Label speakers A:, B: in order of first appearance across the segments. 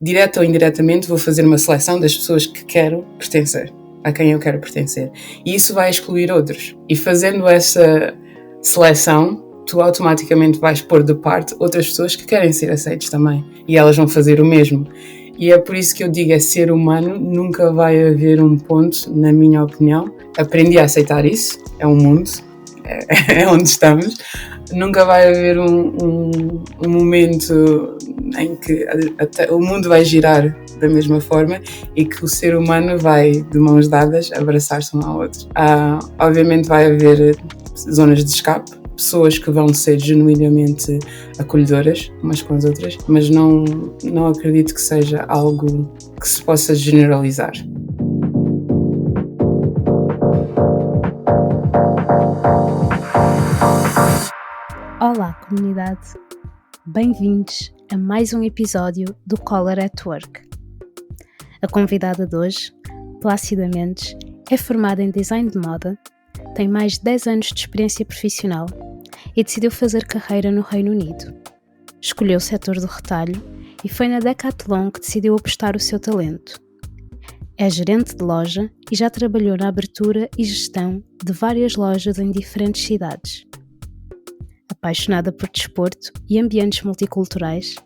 A: direta ou indiretamente, vou fazer uma seleção das pessoas que quero pertencer, a quem eu quero pertencer. E isso vai excluir outros. E fazendo essa seleção, tu automaticamente vais pôr de parte outras pessoas que querem ser aceites também. E elas vão fazer o mesmo. E é por isso que eu digo, é ser humano, nunca vai haver um ponto, na minha opinião. Aprendi a aceitar isso, é um mundo, é onde estamos. Nunca vai haver um momento em que o mundo vai girar da mesma forma e que o ser humano vai, de mãos dadas, abraçar-se um ao outro. Obviamente vai haver zonas de escape, pessoas que vão ser genuinamente acolhedoras umas com as outras, mas não acredito que seja algo que se possa generalizar.
B: Olá, comunidade! Bem-vindos a mais um episódio do Color at Work. A convidada de hoje, Plácida Mendes, é formada em Design de Moda, tem mais de 10 anos de experiência profissional e decidiu fazer carreira no Reino Unido. Escolheu o setor do retalho e foi na Decathlon que decidiu apostar o seu talento. É gerente de loja e já trabalhou na abertura e gestão de várias lojas em diferentes cidades. Apaixonada por desporto e ambientes multiculturais,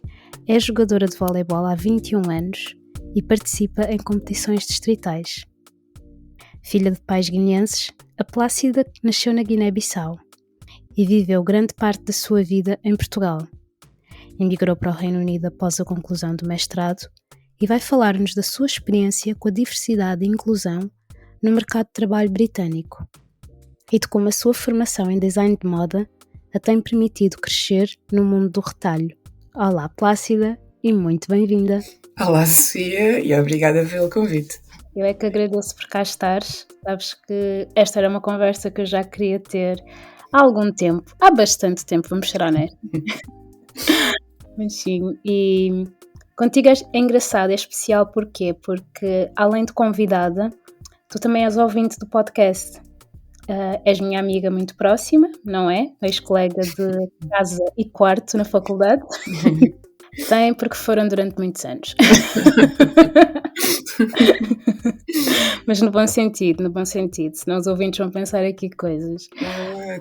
B: é jogadora de voleibol há 21 anos e participa em competições distritais. Filha de pais guineenses, a Plácida nasceu na Guiné-Bissau e viveu grande parte da sua vida em Portugal. Emigrou para o Reino Unido após a conclusão do mestrado e vai falar-nos da sua experiência com a diversidade e inclusão no mercado de trabalho britânico e de como a sua formação em design de moda a tem permitido crescer no mundo do retalho. Olá, Plácida, e muito bem-vinda.
A: Olá, Sofia, e obrigada pelo convite.
B: Eu é que agradeço por cá estares. Sabes que esta era uma conversa que eu já queria ter há algum tempo, há bastante tempo, vamos ser honestos. Mas sim, e contigo é engraçado, é especial porquê? Porque além de convidada, tu também és ouvinte do podcast. És minha amiga muito próxima, não é? Ex-colega de casa e quarto na faculdade. Tem, porque foram durante muitos anos. Mas no bom sentido, senão os ouvintes vão pensar aqui coisas.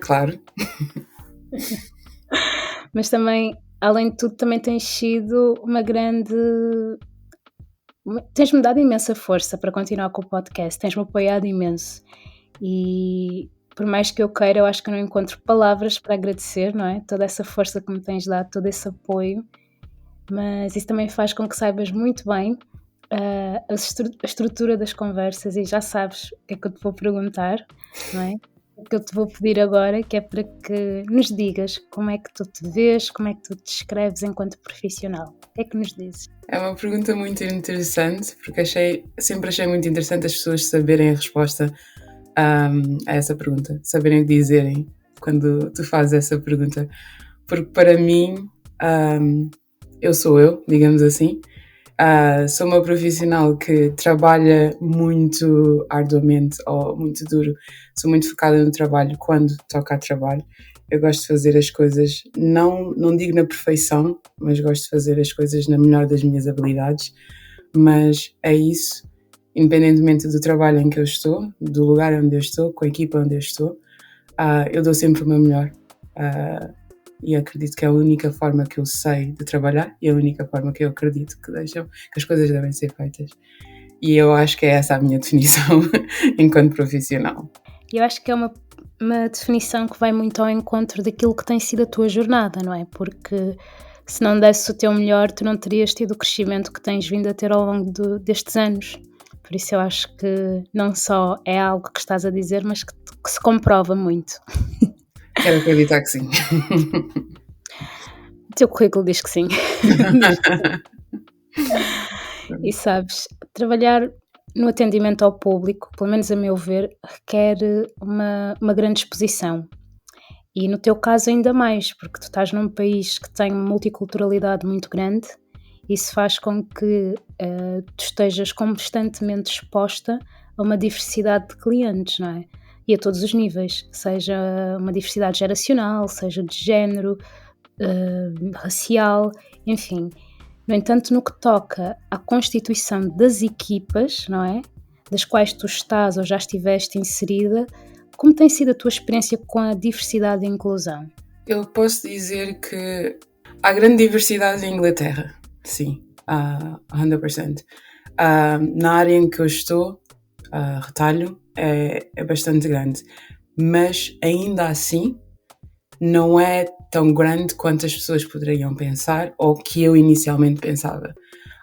A: Claro.
B: Mas também, além de tudo, também tens sido uma grande... Tens-me dado imensa força para continuar com o podcast, tens-me apoiado imenso. E por mais que eu queira, eu acho que eu não encontro palavras para agradecer, não é? Toda essa força que me tens dado, todo esse apoio. Mas isso também faz com que saibas muito bem a estrutura das conversas e já sabes o que é que eu te vou perguntar, não é? O que eu te vou pedir agora, que é para que nos digas como é que tu te vês, como é que tu te descreves enquanto profissional. O que é que nos dizes?
A: É uma pergunta muito interessante, porque sempre achei muito interessante as pessoas saberem a resposta a essa pergunta, saberem dizerem quando tu fazes essa pergunta. Porque para mim, eu sou eu, digamos assim. Sou uma profissional que trabalha muito arduamente ou muito duro. Sou muito focada no trabalho quando toca a trabalho. Eu gosto de fazer as coisas, não digo na perfeição, mas gosto de fazer as coisas na melhor das minhas habilidades. Mas é isso, independentemente do trabalho em que eu estou, do lugar onde eu estou, com a equipa onde eu estou, eu dou sempre o meu melhor. E acredito que é a única forma que eu sei de trabalhar e a única forma que eu acredito que as coisas devem ser feitas. E eu acho que é essa a minha definição enquanto profissional.
B: Eu acho que é uma definição que vai muito ao encontro daquilo que tem sido a tua jornada, não é? Porque se não desse o teu melhor, tu não terias tido o crescimento que tens vindo a ter ao longo destes anos. Por isso eu acho que não só é algo que estás a dizer, mas que se comprova muito.
A: Quero acreditar que sim.
B: O teu currículo diz que sim. E sabes, trabalhar no atendimento ao público, pelo menos a meu ver, requer uma grande exposição. E no teu caso ainda mais, porque tu estás num país que tem uma multiculturalidade muito grande. Isso faz com que tu estejas constantemente exposta a uma diversidade de clientes, não é? E a todos os níveis, seja uma diversidade geracional, seja de género, racial, enfim. No entanto, no que toca à constituição das equipas, não é? Das quais tu estás ou já estiveste inserida, como tem sido a tua experiência com a diversidade e inclusão?
A: Eu posso dizer que há grande diversidade em Inglaterra, sim, 100%. Na área em que eu estou, retalho, é bastante grande, mas ainda assim não é tão grande quanto as pessoas poderiam pensar ou que eu inicialmente pensava.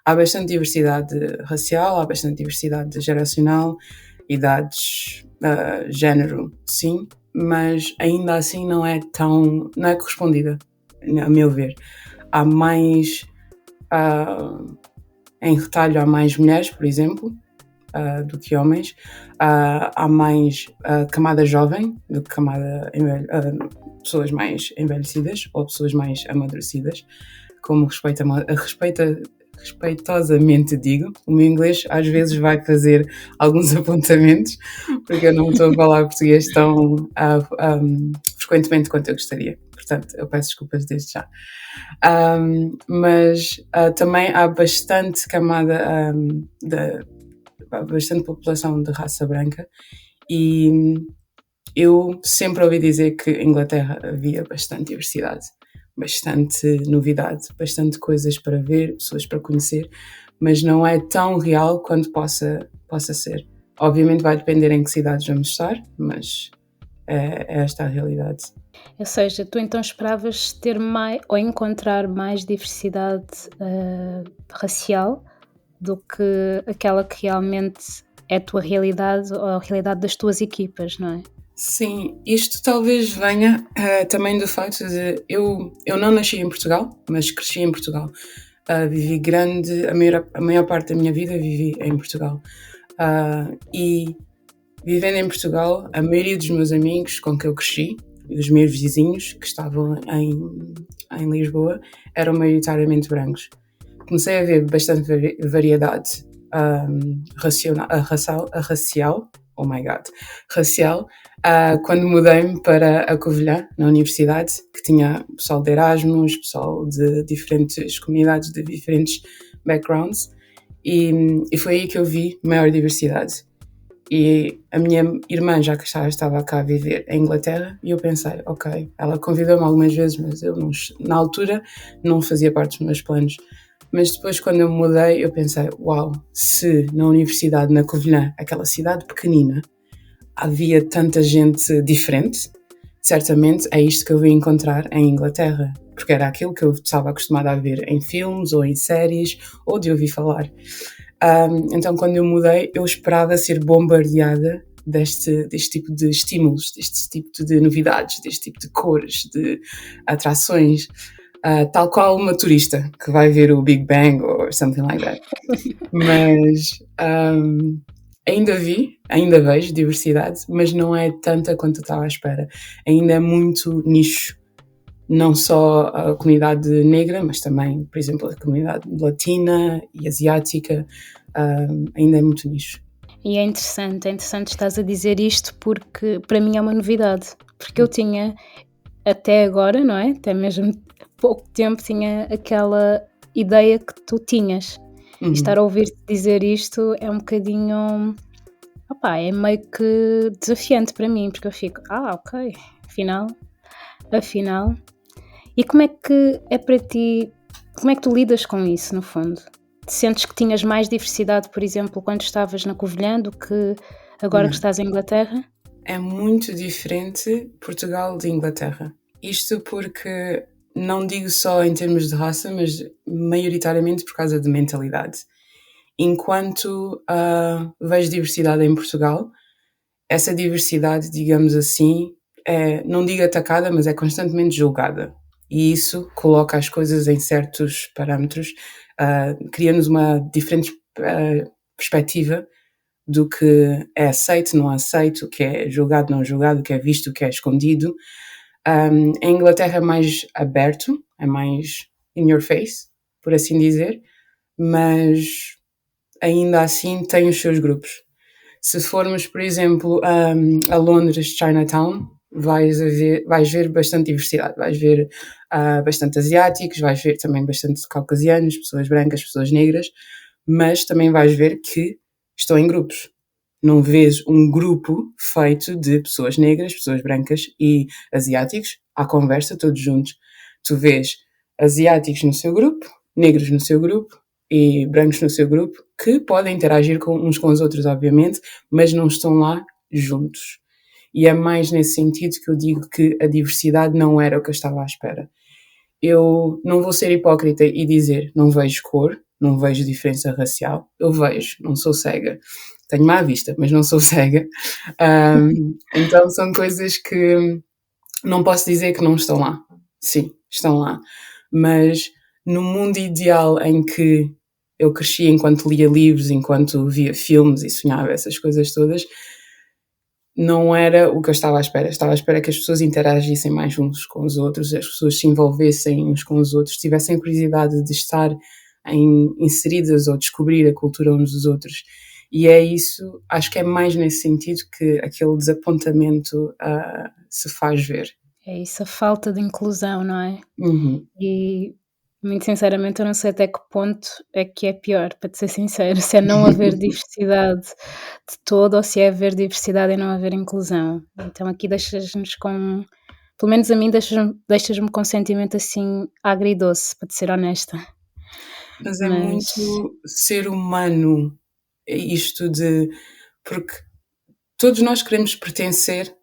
A: Há bastante diversidade racial, há bastante diversidade geracional, idades, género, sim, mas ainda assim não é correspondida, a meu ver. Há mais, em retalho há mais mulheres, por exemplo, do que homens. Há mais camada jovem do que camada pessoas mais envelhecidas ou pessoas mais amadurecidas, como respeitosamente digo. O meu inglês às vezes vai fazer alguns apontamentos, porque eu não estou a falar português tão frequentemente quanto eu gostaria. Portanto, eu peço desculpas desde já. Mas também há bastante camada bastante população de raça branca e eu sempre ouvi dizer que em Inglaterra havia bastante diversidade, bastante novidade, bastante coisas para ver, pessoas para conhecer, mas não é tão real quanto possa ser. Obviamente vai depender em que cidades vamos estar, mas é esta a realidade.
B: Ou seja, tu então esperavas ter mais ou encontrar mais diversidade racial do que aquela que realmente é a tua realidade ou a realidade das tuas equipas, não é?
A: Sim, isto talvez venha também do facto de eu não nasci em Portugal, mas cresci em Portugal. Vivi a maior parte da minha vida vivi em Portugal. E vivendo em Portugal, a maioria dos meus amigos com que eu cresci, os meus vizinhos que estavam em Lisboa, eram maioritariamente brancos. Comecei a ver bastante variedade racial, oh my god, racial, quando mudei-me para a Covilhã, na universidade, que tinha pessoal de Erasmus, pessoal de diferentes comunidades, de diferentes backgrounds, e foi aí que eu vi maior diversidade. E a minha irmã já que estava cá a viver em Inglaterra, e eu pensei, ok, ela convidou-me algumas vezes, mas eu não, na altura não fazia parte dos meus planos. Mas depois, quando eu me mudei, eu pensei, uau, se na universidade, na Covilhã, aquela cidade pequenina, havia tanta gente diferente, certamente é isto que eu vou encontrar em Inglaterra, porque era aquilo que eu estava acostumada a ver em filmes ou em séries, ou de ouvir falar. Então, quando eu mudei, eu esperava ser bombardeada deste tipo de estímulos, deste tipo de novidades, deste tipo de cores, de atrações, tal qual uma turista que vai ver o Big Bang or something like that. Mas ainda vejo diversidade, mas não é tanta quanto eu estava à espera. Ainda é muito nicho. Não só a comunidade negra, mas também, por exemplo, a comunidade latina e asiática, ainda é muito nicho.
B: E é interessante estás a dizer isto porque para mim é uma novidade, porque eu tinha até agora, não é? Até mesmo pouco tempo tinha aquela ideia que tu tinhas. E estar a ouvir-te dizer isto é um bocadinho, é meio que desafiante para mim, porque eu fico, ok, afinal. E como é que é para ti, como é que tu lidas com isso, no fundo? Sentes que tinhas mais diversidade, por exemplo, quando estavas na Covilhã do que agora que estás em Inglaterra?
A: É muito diferente Portugal de Inglaterra. Isto porque não digo só em termos de raça, mas maioritariamente por causa de mentalidade. Enquanto vejo diversidade em Portugal, essa diversidade, digamos assim, não digo atacada, mas é constantemente julgada. E isso coloca as coisas em certos parâmetros, cria-nos uma diferente perspectiva do que é aceito, não aceito, o que é julgado, não julgado, o que é visto, o que é escondido. Em Inglaterra é mais aberto, é mais in your face, por assim dizer, mas ainda assim tem os seus grupos. Se formos, por exemplo, a Londres, Chinatown, vais ver bastante diversidade, vais ver bastante asiáticos, vais ver também bastante caucasianos, pessoas brancas, pessoas negras, mas também vais ver que estão em grupos. Não vês um grupo feito de pessoas negras, pessoas brancas e asiáticos à conversa, todos juntos. Tu vês asiáticos no seu grupo, negros no seu grupo e brancos no seu grupo, que podem interagir uns com os outros, obviamente, mas não estão lá juntos. E é mais nesse sentido que eu digo que a diversidade não era o que eu estava à espera. Eu não vou ser hipócrita e dizer não vejo cor, não vejo diferença racial. Eu vejo, não sou cega. Tenho má vista, mas não sou cega. Então são coisas que não posso dizer que não estão lá. Sim, estão lá. Mas no mundo ideal em que eu cresci enquanto lia livros, enquanto via filmes e sonhava essas coisas todas, não era o que eu estava à espera. Estava à espera que as pessoas interagissem mais uns com os outros, as pessoas se envolvessem uns com os outros, tivessem curiosidade de estar inseridas ou descobrir a cultura uns dos outros. E é isso, acho que é mais nesse sentido que aquele desapontamento se faz ver.
B: É isso, a falta de inclusão, não é?
A: Uhum.
B: E, muito sinceramente, eu não sei até que ponto é que é pior, para te ser sincero, se é não haver diversidade de todo ou se é haver diversidade e não haver inclusão. Então aqui deixas-nos com, pelo menos a mim, deixas-me com um sentimento assim agridoce, para te ser honesta.
A: Mas é muito ser humano isto de... Porque todos nós queremos pertencer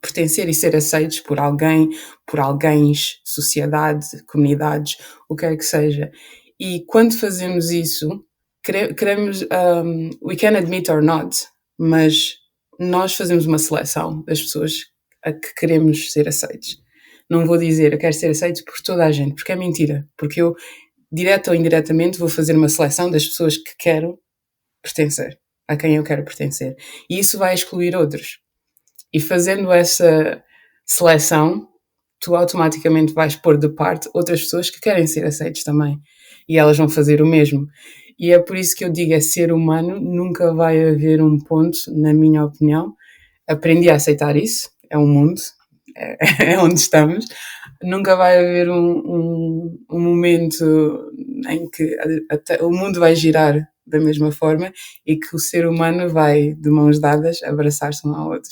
A: pertencer e ser aceitos por alguém, por alguéns, sociedade, comunidades, o que quer que seja. E quando fazemos isso, queremos, we can admit or not, mas nós fazemos uma seleção das pessoas a que queremos ser aceitos. Não vou dizer eu quero ser aceito por toda a gente, porque é mentira. Porque eu, direto ou indiretamente, vou fazer uma seleção das pessoas que quero pertencer, a quem eu quero pertencer. E isso vai excluir outros. E fazendo essa seleção, tu automaticamente vais pôr de parte outras pessoas que querem ser aceitas também. E elas vão fazer o mesmo. E é por isso que eu digo, é ser humano, nunca vai haver um ponto, na minha opinião. Aprendi a aceitar isso, é um mundo, é onde estamos. Nunca vai haver um momento em que o mundo vai girar da mesma forma e que o ser humano vai, de mãos dadas, abraçar-se um ao outro.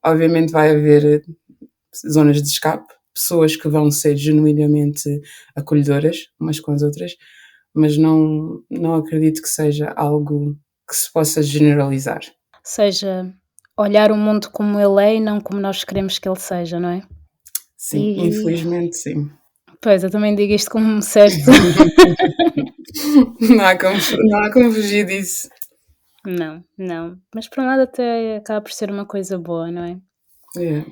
A: Obviamente vai haver zonas de escape, pessoas que vão ser genuinamente acolhedoras umas com as outras, mas não acredito que seja algo que se possa generalizar.
B: Ou seja, olhar o mundo como ele é e não como nós queremos que ele seja, não é?
A: Sim, infelizmente sim.
B: Pois, eu também digo isto como certo.
A: Não há como fugir disso.
B: Não. Mas por um lado até acaba por ser uma coisa boa, não é?
A: É.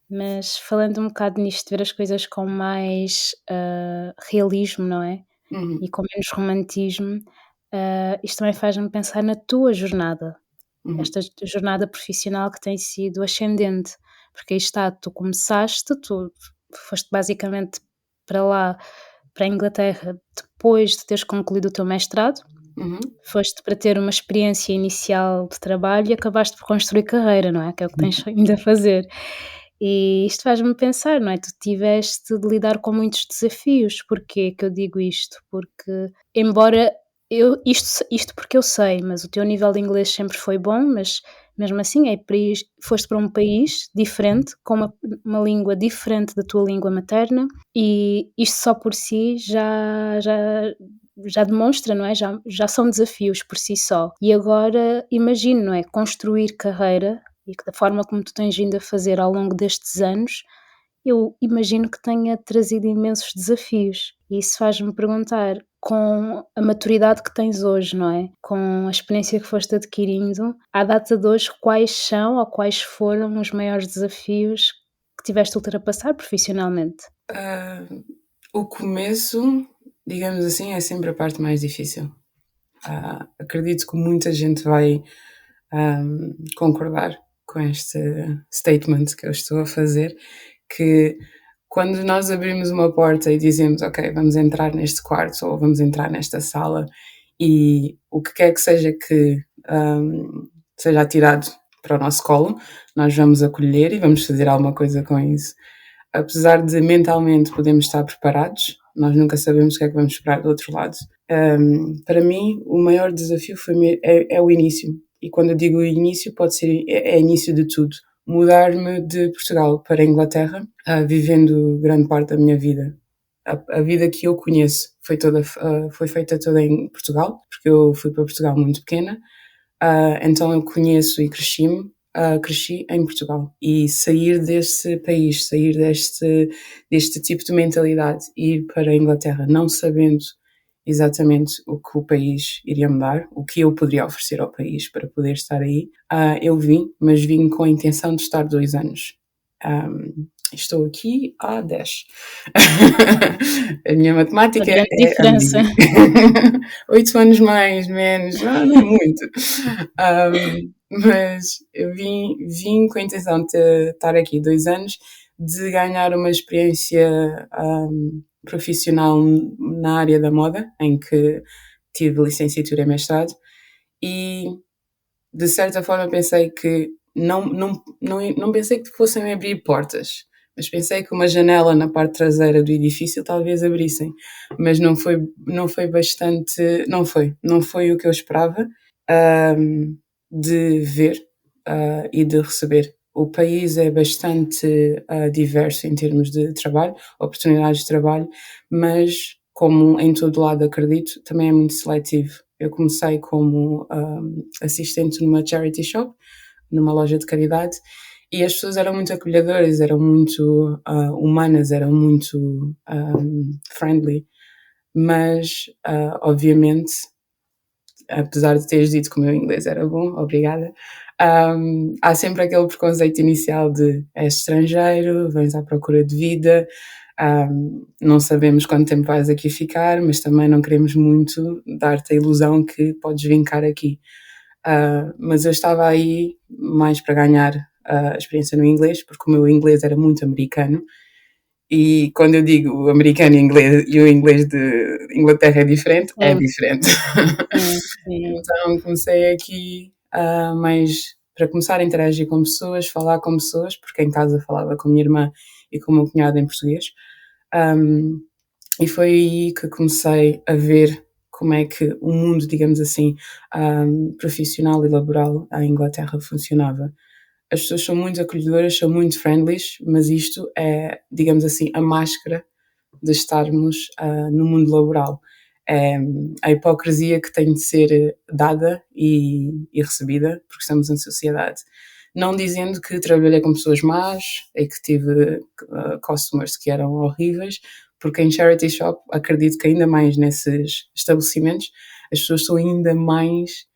B: Mas falando um bocado nisto, ver as coisas com mais realismo, não é?
A: Uhum.
B: E com menos romantismo, isto também faz-me pensar na tua jornada.
A: Uhum.
B: Esta jornada profissional que tem sido ascendente. Porque aí está, tu foste basicamente para lá, para a Inglaterra, depois de teres concluído o teu mestrado.
A: Uhum.
B: Foste para ter uma experiência inicial de trabalho e acabaste por construir carreira, não é? Que é o que tens ainda a fazer. E isto faz-me pensar, não é? Tu tiveste de lidar com muitos desafios. Porquê que eu digo isto? Porque, embora isto porque eu sei, mas o teu nível de inglês sempre foi bom, mas mesmo assim foste para um país diferente, com uma língua diferente da tua língua materna, e isto só por si já demonstra, não é? Já são desafios por si só. E agora, imagino, não é? Construir carreira, e que da forma como tu tens vindo a fazer ao longo destes anos, eu imagino que tenha trazido imensos desafios. E isso faz-me perguntar, com a maturidade que tens hoje, não é? Com a experiência que foste adquirindo, à data de hoje, quais são ou quais foram os maiores desafios que tiveste a ultrapassar profissionalmente?
A: O começo, digamos assim, é sempre a parte mais difícil. Acredito que muita gente vai concordar com este statement que eu estou a fazer, que quando nós abrimos uma porta e dizemos, ok, vamos entrar neste quarto ou vamos entrar nesta sala e o que quer que seja atirado para o nosso colo, nós vamos acolher e vamos fazer alguma coisa com isso. Apesar de mentalmente podemos estar preparados, nós nunca sabemos o que é que vamos esperar do outro lado. Para mim, o maior desafio é o início. E quando eu digo início, pode ser início de tudo. Mudar-me de Portugal para a Inglaterra, vivendo grande parte da minha vida. A vida que eu conheço foi feita toda em Portugal, porque eu fui para Portugal muito pequena. Então eu conheço e cresci em Portugal. E sair desse país, sair deste tipo de mentalidade, ir para a Inglaterra não sabendo exatamente o que o país iria me dar, o que eu poderia oferecer ao país para poder estar aí, eu mas vim com a intenção de estar 2 anos. Estou aqui há 10. A minha matemática
B: A grande
A: é
B: diferença.
A: 8 anos mais, menos, não é muito. Mas eu vim com a intenção de estar aqui 2 anos, de ganhar uma experiência profissional na área da moda, em que tive licenciatura e mestrado, e de certa forma pensei que não pensei que fossem abrir portas, mas pensei que uma janela na parte traseira do edifício talvez abrissem, mas não foi bastante, não foi o que eu esperava de ver e de receber. O país é bastante diverso em termos de trabalho, oportunidades de trabalho, mas como em todo lado acredito, também é muito seletivo. Eu comecei como assistente numa charity shop, numa loja de caridade, e as pessoas eram muito acolhedoras, eram muito humanas, eram muito friendly, mas obviamente, apesar de teres dito que o meu inglês era bom, obrigada, há sempre aquele preconceito inicial de és estrangeiro, vens à procura de vida, não sabemos quanto tempo vais aqui ficar, mas também não queremos muito dar-te a ilusão que podes vincar aqui. Mas eu estava aí mais para ganhar a experiência no inglês, porque o meu inglês era muito americano. E quando eu digo americano e o inglês de Inglaterra é diferente, é diferente.
B: Sim.
A: Então comecei aqui mais para começar a interagir com pessoas, falar com pessoas, porque em casa falava com a minha irmã e com o meu cunhado em português. E foi aí que comecei a ver como é que o mundo, digamos assim, profissional e laboral em Inglaterra funcionava. As pessoas são muito acolhedoras, são muito friendly, mas isto é, digamos assim, a máscara de estarmos no mundo laboral. É a hipocrisia que tem de ser dada e recebida, porque estamos em sociedade. Não dizendo que trabalhei com pessoas más e que tive customers que eram horríveis, porque em charity shop, acredito que ainda mais nesses estabelecimentos, as pessoas são ainda mais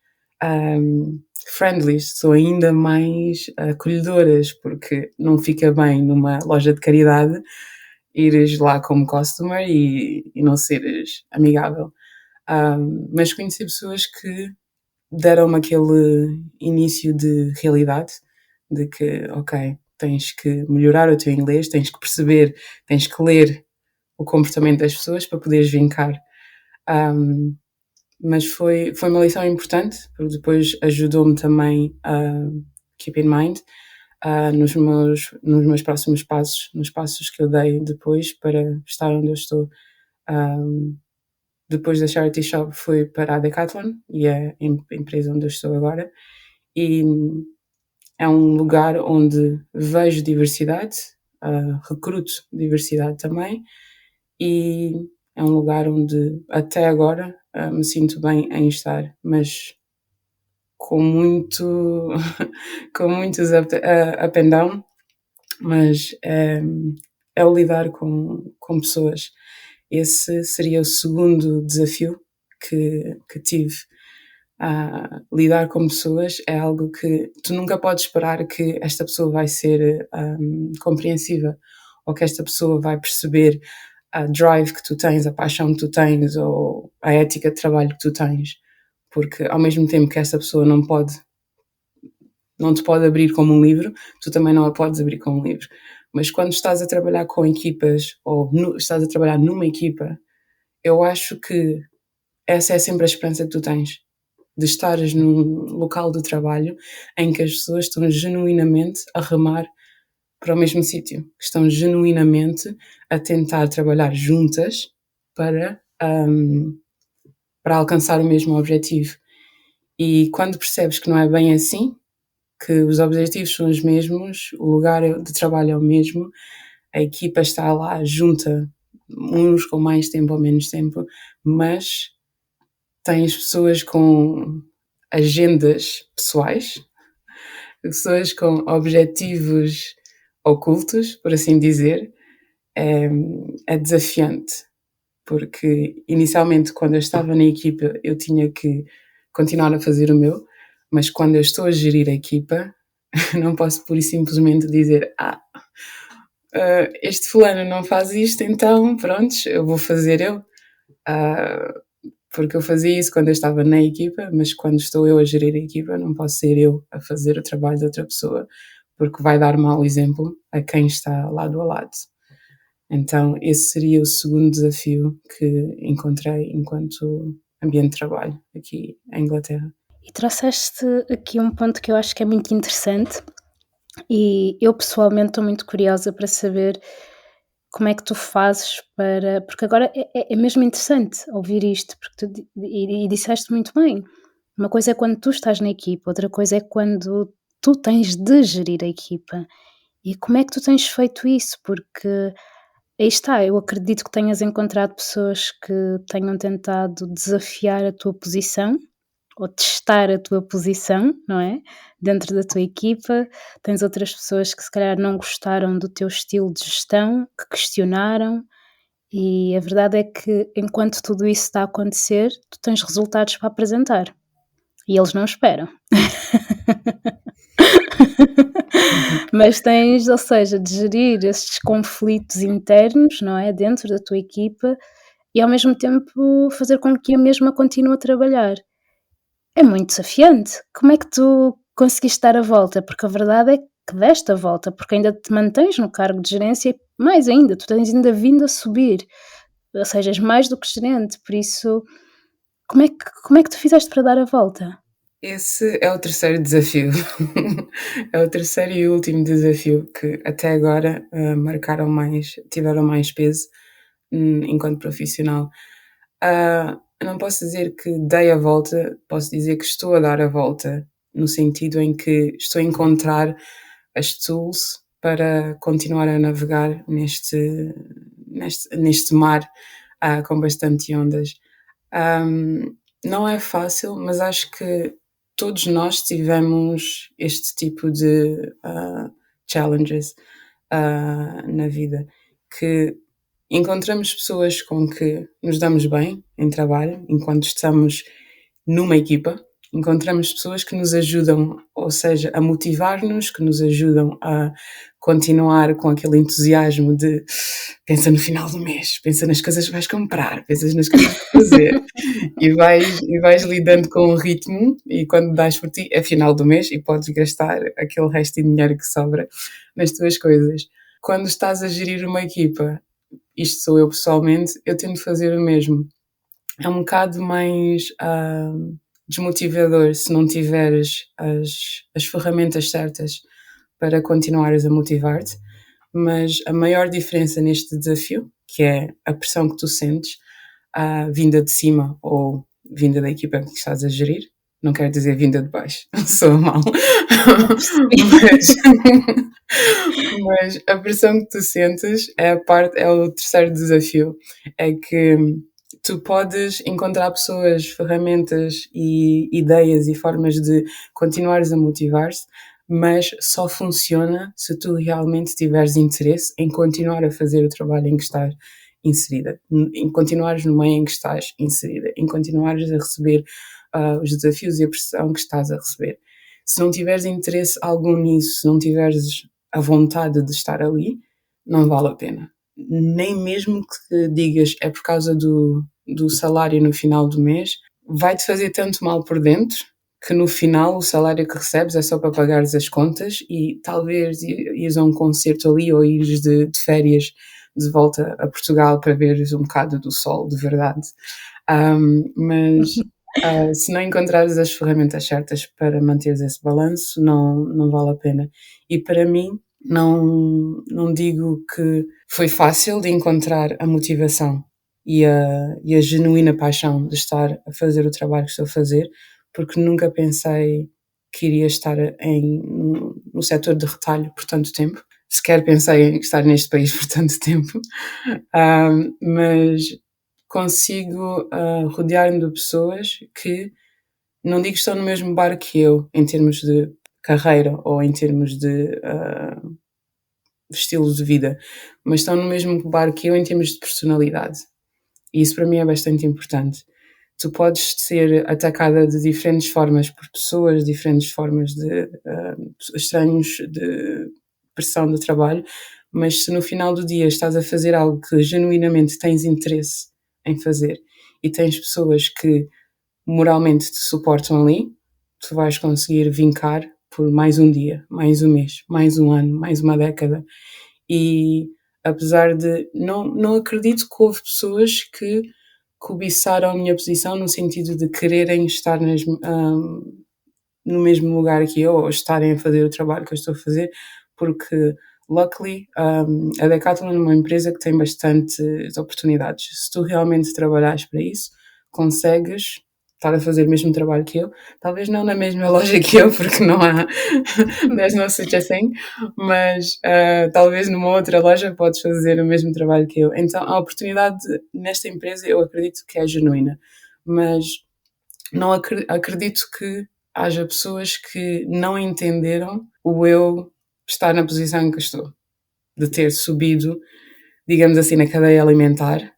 A: friendly, são ainda mais acolhedoras, porque não fica bem numa loja de caridade ires lá como customer e não seres amigável. Mas conheci pessoas que deram-me aquele início de realidade, de que, ok, tens que melhorar o teu inglês, tens que perceber, tens que ler o comportamento das pessoas para poderes vincar. Mas foi uma lição importante, porque depois ajudou-me também a keep in mind nos meus próximos passos, nos passos que eu dei depois para estar onde eu estou. Depois da Charity Shop fui para a Decathlon, e é a empresa onde eu estou agora, e é um lugar onde vejo diversidade, recruto diversidade também, e é um lugar onde até agora me sinto bem em estar, mas com muito com muitos up and down, mas é o lidar com pessoas. Esse seria o segundo desafio que tive. Lidar com pessoas é algo que tu nunca podes esperar que esta pessoa vai ser compreensiva, ou que esta pessoa vai perceber a drive que tu tens, a paixão que tu tens, ou a ética de trabalho que tu tens, porque ao mesmo tempo que esta pessoa não te pode abrir como um livro, tu também não a podes abrir como um livro. Mas quando estás a trabalhar com equipas, ou estás a trabalhar numa equipa, eu acho que essa é sempre a esperança que tu tens. de estares num local de trabalho em que as pessoas estão genuinamente a remar para o mesmo sítio, estão genuinamente a tentar trabalhar juntas para, para alcançar o mesmo objetivo. E quando percebes que não é bem assim, que os objetivos são os mesmos, o lugar de trabalho é o mesmo, a equipa está lá junta, uns com mais tempo ou menos tempo, mas tens pessoas com agendas pessoais, pessoas com objetivos ocultos, por assim dizer, é desafiante, porque inicialmente quando eu estava na equipa eu tinha que continuar a fazer o meu, mas quando eu estou a gerir a equipa não posso pura e simplesmente dizer este fulano não faz isto, então pronto, eu vou fazer eu. Porque eu fazia isso quando eu estava na equipa, mas quando estou eu a gerir a equipa não posso ser eu a fazer o trabalho de outra pessoa, porque vai dar mau exemplo a quem está lado a lado. Então esse seria o segundo desafio que encontrei enquanto ambiente de trabalho aqui em Inglaterra.
B: E trouxeste aqui um ponto que eu acho que é muito interessante e eu pessoalmente estou muito curiosa para saber como é que tu fazes para... Porque agora é mesmo interessante ouvir isto, porque e disseste muito bem. Uma coisa é quando tu estás na equipa, outra coisa é quando tu tens de gerir a equipa. E como é que tu tens feito isso? Porque aí está, eu acredito que tenhas encontrado pessoas que tenham tentado desafiar a tua posição ou testar a tua posição, não é? Dentro da tua equipa, tens outras pessoas que se calhar não gostaram do teu estilo de gestão, que questionaram, e a verdade é que enquanto tudo isso está a acontecer, tu tens resultados para apresentar. E eles não esperam. Mas tens, ou seja, de gerir esses conflitos internos, não é? Dentro da tua equipa e ao mesmo tempo fazer com que a mesma continue a trabalhar. É muito desafiante. Como é que tu conseguiste dar a volta? Porque a verdade é que deste a volta, porque ainda te mantens no cargo de gerência e mais ainda, tu tens ainda vindo a subir, ou seja, és mais do que gerente, por isso como é que tu fizeste para dar a volta?
A: Esse é o terceiro desafio. É o terceiro e último desafio que até agora tiveram mais peso enquanto profissional. Eu não posso dizer que dei a volta, posso dizer que estou a dar a volta, no sentido em que estou a encontrar as tools para continuar a navegar neste mar com bastante ondas. Não é fácil, mas acho que todos nós tivemos este tipo de challenges na vida, que encontramos pessoas com que nos damos bem em trabalho, enquanto estamos numa equipa, encontramos pessoas que nos ajudam, ou seja, a motivar-nos, que nos ajudam a continuar com aquele entusiasmo de pensa no final do mês, pensa nas coisas que vais comprar, pensas nas coisas que vais fazer e vais lidando com o ritmo e quando dás por ti é final do mês e podes gastar aquele resto de dinheiro que sobra nas tuas coisas. Quando estás a gerir uma equipa, isto sou eu pessoalmente, eu tento fazer o mesmo. É um bocado mais desmotivador se não tiveres as ferramentas certas para continuares a motivar-te, mas a maior diferença neste desafio, que é a pressão que tu sentes, vinda de cima ou vinda da equipa que estás a gerir, não quero dizer vinda de baixo, sou mal, mas a pressão que tu sentes é o terceiro desafio, é que tu podes encontrar pessoas, ferramentas e ideias e formas de continuares a motivar-te, mas só funciona se tu realmente tiveres interesse em continuar a fazer o trabalho em que estás inserida, em continuares no meio em que estás inserida, em continuares a receber os desafios e a pressão que estás a receber. Se não tiveres interesse algum nisso, se não tiveres a vontade de estar ali, não vale a pena. Nem mesmo que digas é por causa do salário no final do mês, vai-te fazer tanto mal por dentro que no final o salário que recebes é só para pagares as contas e talvez ires a um concerto ali ou ires de férias de volta a Portugal para veres um bocado do sol de verdade. Mas Se não encontrares as ferramentas certas para manteres esse balanço, não vale a pena. E para mim, não digo que foi fácil de encontrar a motivação e a genuína paixão de estar a fazer o trabalho que estou a fazer, porque nunca pensei que iria estar no setor de retalho por tanto tempo. Sequer pensei em estar neste país por tanto tempo. Mas consigo rodear-me de pessoas que, não digo que estão no mesmo barco que eu, em termos de carreira ou em termos de estilo de vida, mas estão no mesmo barco que eu em termos de personalidade. E isso para mim é bastante importante. Tu podes ser atacada de diferentes formas por pessoas, diferentes formas de estranhos de pressão do trabalho, mas se no final do dia estás a fazer algo que genuinamente tens interesse em fazer e tens pessoas que moralmente te suportam ali, tu vais conseguir vincar por mais um dia, mais um mês, mais um ano, mais uma década. E apesar de não acredito que houve pessoas que cobiçaram a minha posição no sentido de quererem estar no mesmo lugar que eu ou estarem a fazer o trabalho que eu estou a fazer, porque luckily a Decathlon é uma empresa que tem bastantes oportunidades. Se tu realmente trabalhares para isso, consegues estar a fazer o mesmo trabalho que eu, talvez não na mesma loja que eu, porque não há, there's no such a thing, mas talvez numa outra loja podes fazer o mesmo trabalho que eu. Então a oportunidade nesta empresa eu acredito que é genuína, mas não acredito que haja pessoas que não entenderam o eu estar na posição em que estou, de ter subido, digamos assim, na cadeia alimentar,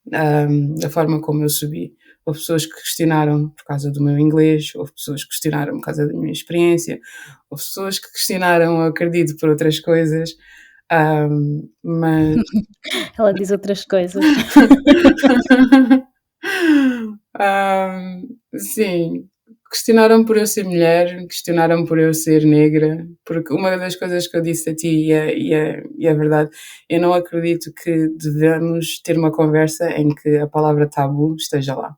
A: da forma como eu subi. Houve pessoas que questionaram por causa do meu inglês, houve pessoas que questionaram por causa da minha experiência, houve pessoas que questionaram, acredito, por outras coisas, mas...
B: Ela diz outras coisas.
A: Sim, questionaram por eu ser mulher, questionaram por eu ser negra, porque uma das coisas que eu disse a ti, e é verdade, eu não acredito que devemos ter uma conversa em que a palavra tabu esteja lá.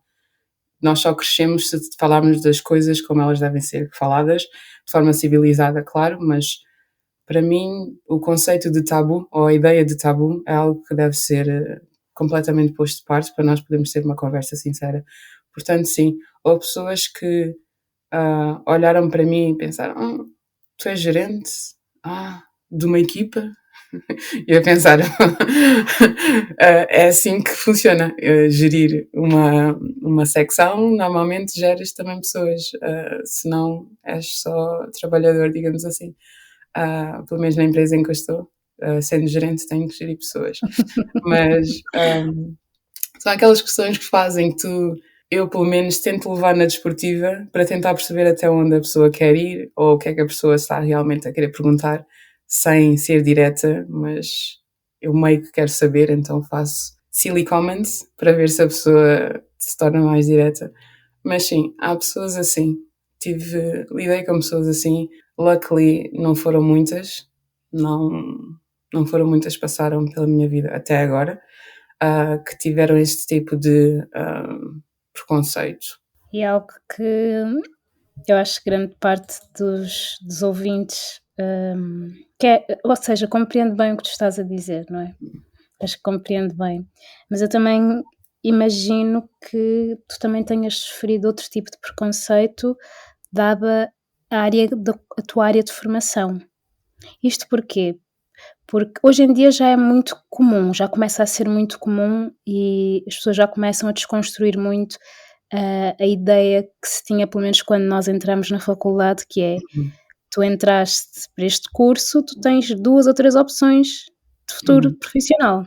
A: Nós só crescemos se falarmos das coisas como elas devem ser faladas, de forma civilizada, claro, mas para mim o conceito de tabu, ou a ideia de tabu, é algo que deve ser completamente posto de parte para nós podermos ter uma conversa sincera. Portanto, sim, houve pessoas que olharam para mim e pensaram: tu és gerente de uma equipa? E eu pensar, é assim que funciona. Gerir uma secção, normalmente geres também pessoas, se não és só trabalhador, digamos assim. Pelo menos na empresa em que eu estou, sendo gerente, tenho que gerir pessoas. Mas são aquelas questões que fazem que eu pelo menos tento levar na desportiva para tentar perceber até onde a pessoa quer ir ou o que é que a pessoa está realmente a querer perguntar, sem ser direta, mas eu meio que quero saber, então faço silly comments para ver se a pessoa se torna mais direta. Mas sim, há pessoas assim. Lidei com pessoas assim. Luckily, não foram muitas. Não foram muitas que passaram pela minha vida até agora, que tiveram este tipo de preconceito.
B: E é algo que eu acho que grande parte dos ouvintes ou seja, compreende bem o que tu estás a dizer, não é? Acho que compreendo bem. Mas eu também imagino que tu também tenhas sofrido outro tipo de preconceito dada a tua área de formação. Isto porquê? Porque hoje em dia já é muito comum, já começa a ser muito comum e as pessoas já começam a desconstruir muito a ideia que se tinha, pelo menos quando nós entramos na faculdade, que é tu entraste para este curso, tu tens 2 ou 3 opções de futuro profissional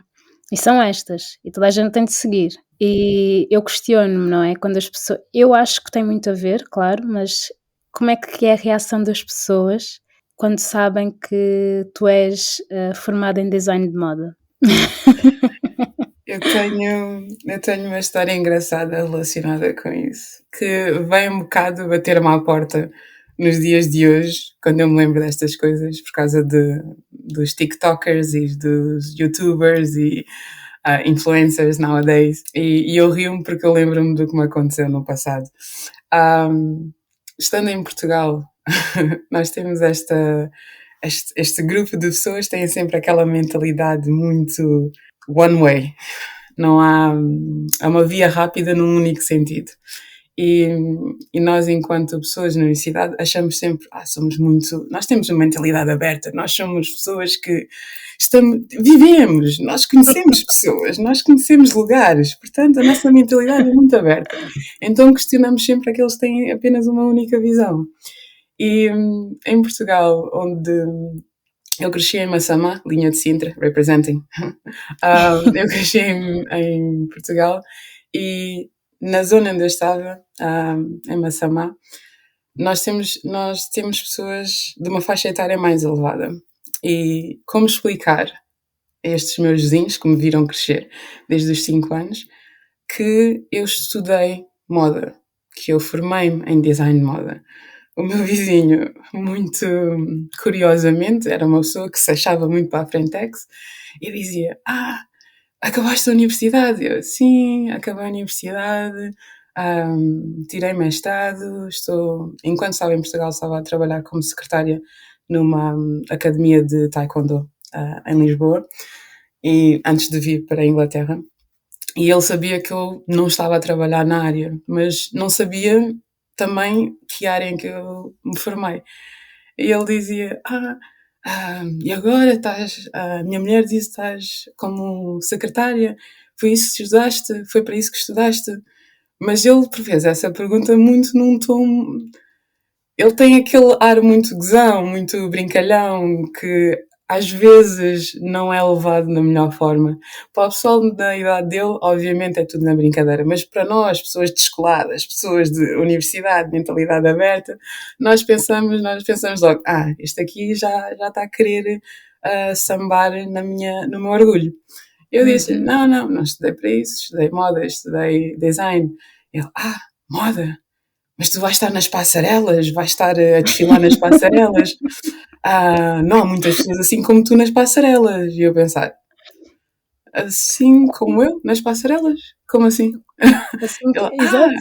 B: e são estas, e toda a gente tem de seguir. E eu questiono-me, não é? Quando as pessoas. Eu acho que tem muito a ver, claro, mas como é que é a reação das pessoas quando sabem que tu és formada em design de moda?
A: Eu tenho uma história engraçada relacionada com isso, que vem um bocado bater-me à porta nos dias de hoje, quando eu me lembro destas coisas, por causa dos TikTokers e dos YouTubers e influencers nowadays. E eu rio-me porque eu lembro-me do que me aconteceu no passado. Estando em Portugal, nós temos este grupo de pessoas que têm sempre aquela mentalidade muito one way. Não há uma via rápida num único sentido. E nós, enquanto pessoas na universidade, achamos sempre, nós temos uma mentalidade aberta, nós somos pessoas que vivemos, nós conhecemos pessoas, nós conhecemos lugares, portanto a nossa mentalidade é muito aberta. Então questionamos sempre aqueles que têm apenas uma única visão. E em Portugal, onde eu cresci em Massamá, linha de Sintra, representing. Eu cresci em Portugal e na zona onde eu estava, em Massamá, nós temos pessoas de uma faixa etária mais elevada. E como explicar a estes meus vizinhos que me viram crescer desde os 5 anos que eu estudei moda, que eu formei-me em design de moda. O meu vizinho, muito curiosamente, era uma pessoa que se achava muito para a frentex e dizia: acabaste a universidade? Eu, sim, acabei a universidade, tirei mestrado, enquanto estava em Portugal, estava a trabalhar como secretária numa academia de taekwondo em Lisboa, e antes de vir para a Inglaterra. E ele sabia que eu não estava a trabalhar na área, mas não sabia também que área em que eu me formei. E ele dizia: e agora estás, a minha mulher disse que estás como secretária, foi isso que estudaste, foi para isso que estudaste. Mas ele fez essa pergunta muito num tom. Ele tem aquele ar muito gozão, muito brincalhão, que às vezes não é levado na melhor forma. Para o pessoal da idade dele, obviamente é tudo na brincadeira, mas para nós, pessoas descoladas, pessoas de universidade, mentalidade aberta, nós pensamos logo: este aqui já está a querer sambar no meu orgulho. Eu disse: não estudei para isso, estudei moda, estudei design. Ele: moda? Mas tu vais estar nas passarelas, vais estar a desfilar nas passarelas. Não há muitas pessoas assim como tu nas passarelas. E eu pensar: assim como eu nas passarelas? Como assim?
B: Assim,
A: Ele:
B: exato.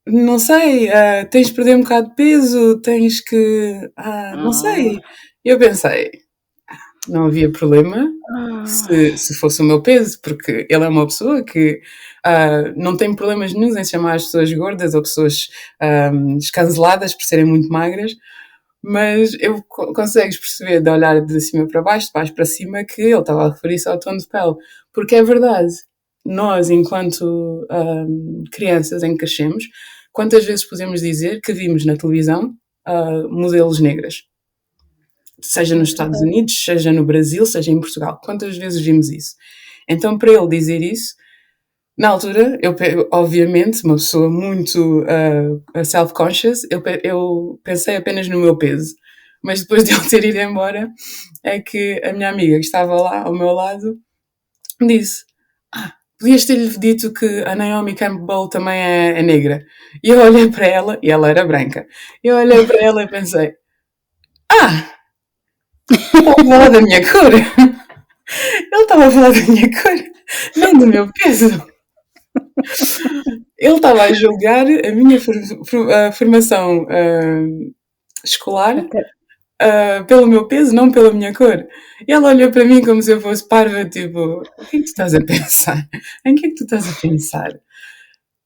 A: não sei, tens de perder um bocado de peso, tens que. Não sei. E eu pensei: não havia problema se fosse o meu peso, porque ele é uma pessoa que não tem problemas nenhum em chamar as pessoas gordas ou pessoas escanceladas por serem muito magras, mas eu consegues perceber de olhar de cima para baixo, de baixo para cima, que ele estava a referir-se ao tom de pele, porque é verdade. Nós, enquanto crianças em que crescemos, quantas vezes podemos dizer que vimos na televisão modelos negras? Seja nos Estados Unidos, seja no Brasil, seja em Portugal. Quantas vezes vimos isso? Então, para ele dizer isso, na altura, eu, obviamente, uma pessoa muito self-conscious, eu pensei apenas no meu peso. Mas depois de ele ter ido embora, é que a minha amiga que estava lá ao meu lado disse: podias ter-lhe dito que a Naomi Campbell também é negra. E eu olhei para ela, e ela era branca. Eu olhei para ela e pensei: estava a falar da minha cor. Ele estava a falar da minha cor, não do meu peso. Ele estava a julgar a minha formação escolar pelo meu peso, não pela minha cor. E ela olhou para mim como se eu fosse parva, tipo: o que é que tu estás a pensar? Em que é que tu estás a pensar?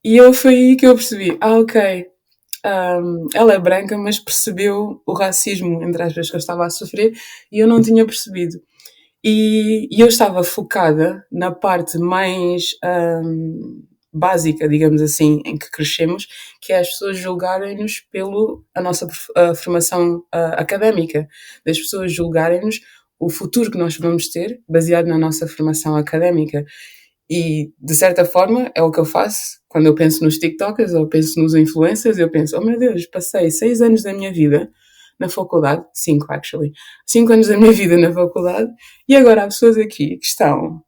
A: E foi aí que eu percebi: ok, ela é branca, mas percebeu o racismo, entre aspas, que eu estava a sofrer, e eu não tinha percebido. E eu estava focada na parte mais básica, digamos assim, em que crescemos, que é as pessoas julgarem-nos pela nossa formação académica, das pessoas julgarem-nos o futuro que nós vamos ter baseado na nossa formação académica. E, de certa forma, é o que eu faço quando eu penso nos TikTokers ou penso nos influencers. Eu penso: oh meu Deus, passei 6 anos da minha vida na faculdade, 5 actually, 5 anos da minha vida na faculdade, e agora há pessoas aqui que estão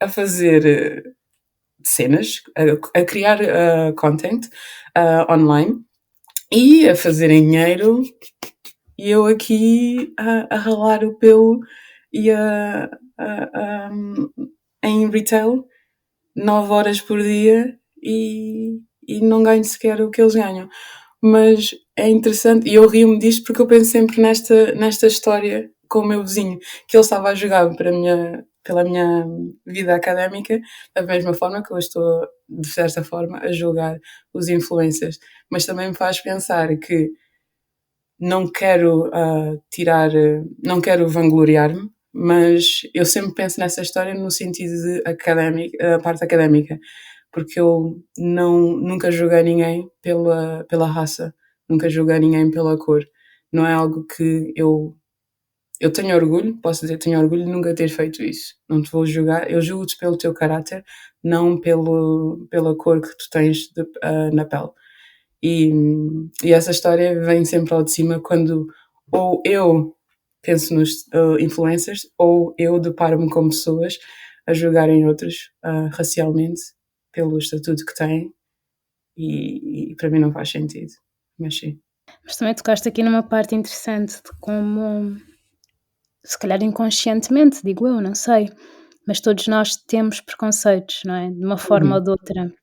A: a fazer cenas, a criar content online e a fazerem dinheiro, e eu aqui a ralar o pelo e a em retail 9 horas por dia e não ganho sequer o que eles ganham. Mas é interessante, e eu rio-me disto porque eu penso sempre nesta história com o meu vizinho, que ele estava a jogar pela minha vida académica, da mesma forma que eu estou, de certa forma, a julgar os influencers. Mas também me faz pensar que não quero não quero vangloriar-me, mas eu sempre penso nessa história no sentido de a parte académica, porque eu nunca julguei ninguém pela raça, nunca julguei ninguém pela cor. Não é algo que eu tenho orgulho, posso dizer, tenho orgulho de nunca ter feito isso. Não te vou julgar, eu julgo-te pelo teu caráter, não pela cor que tu tens na pele. E essa história vem sempre ao de cima quando ou eu penso nos influencers ou eu deparo-me com pessoas a julgarem outros racialmente pelo estatuto que têm e para mim não faz sentido. Mas sim.
B: Mas também tocaste aqui numa parte interessante de como, se calhar inconscientemente, digo eu, não sei, mas todos nós temos preconceitos, não é? De uma forma ou de outra.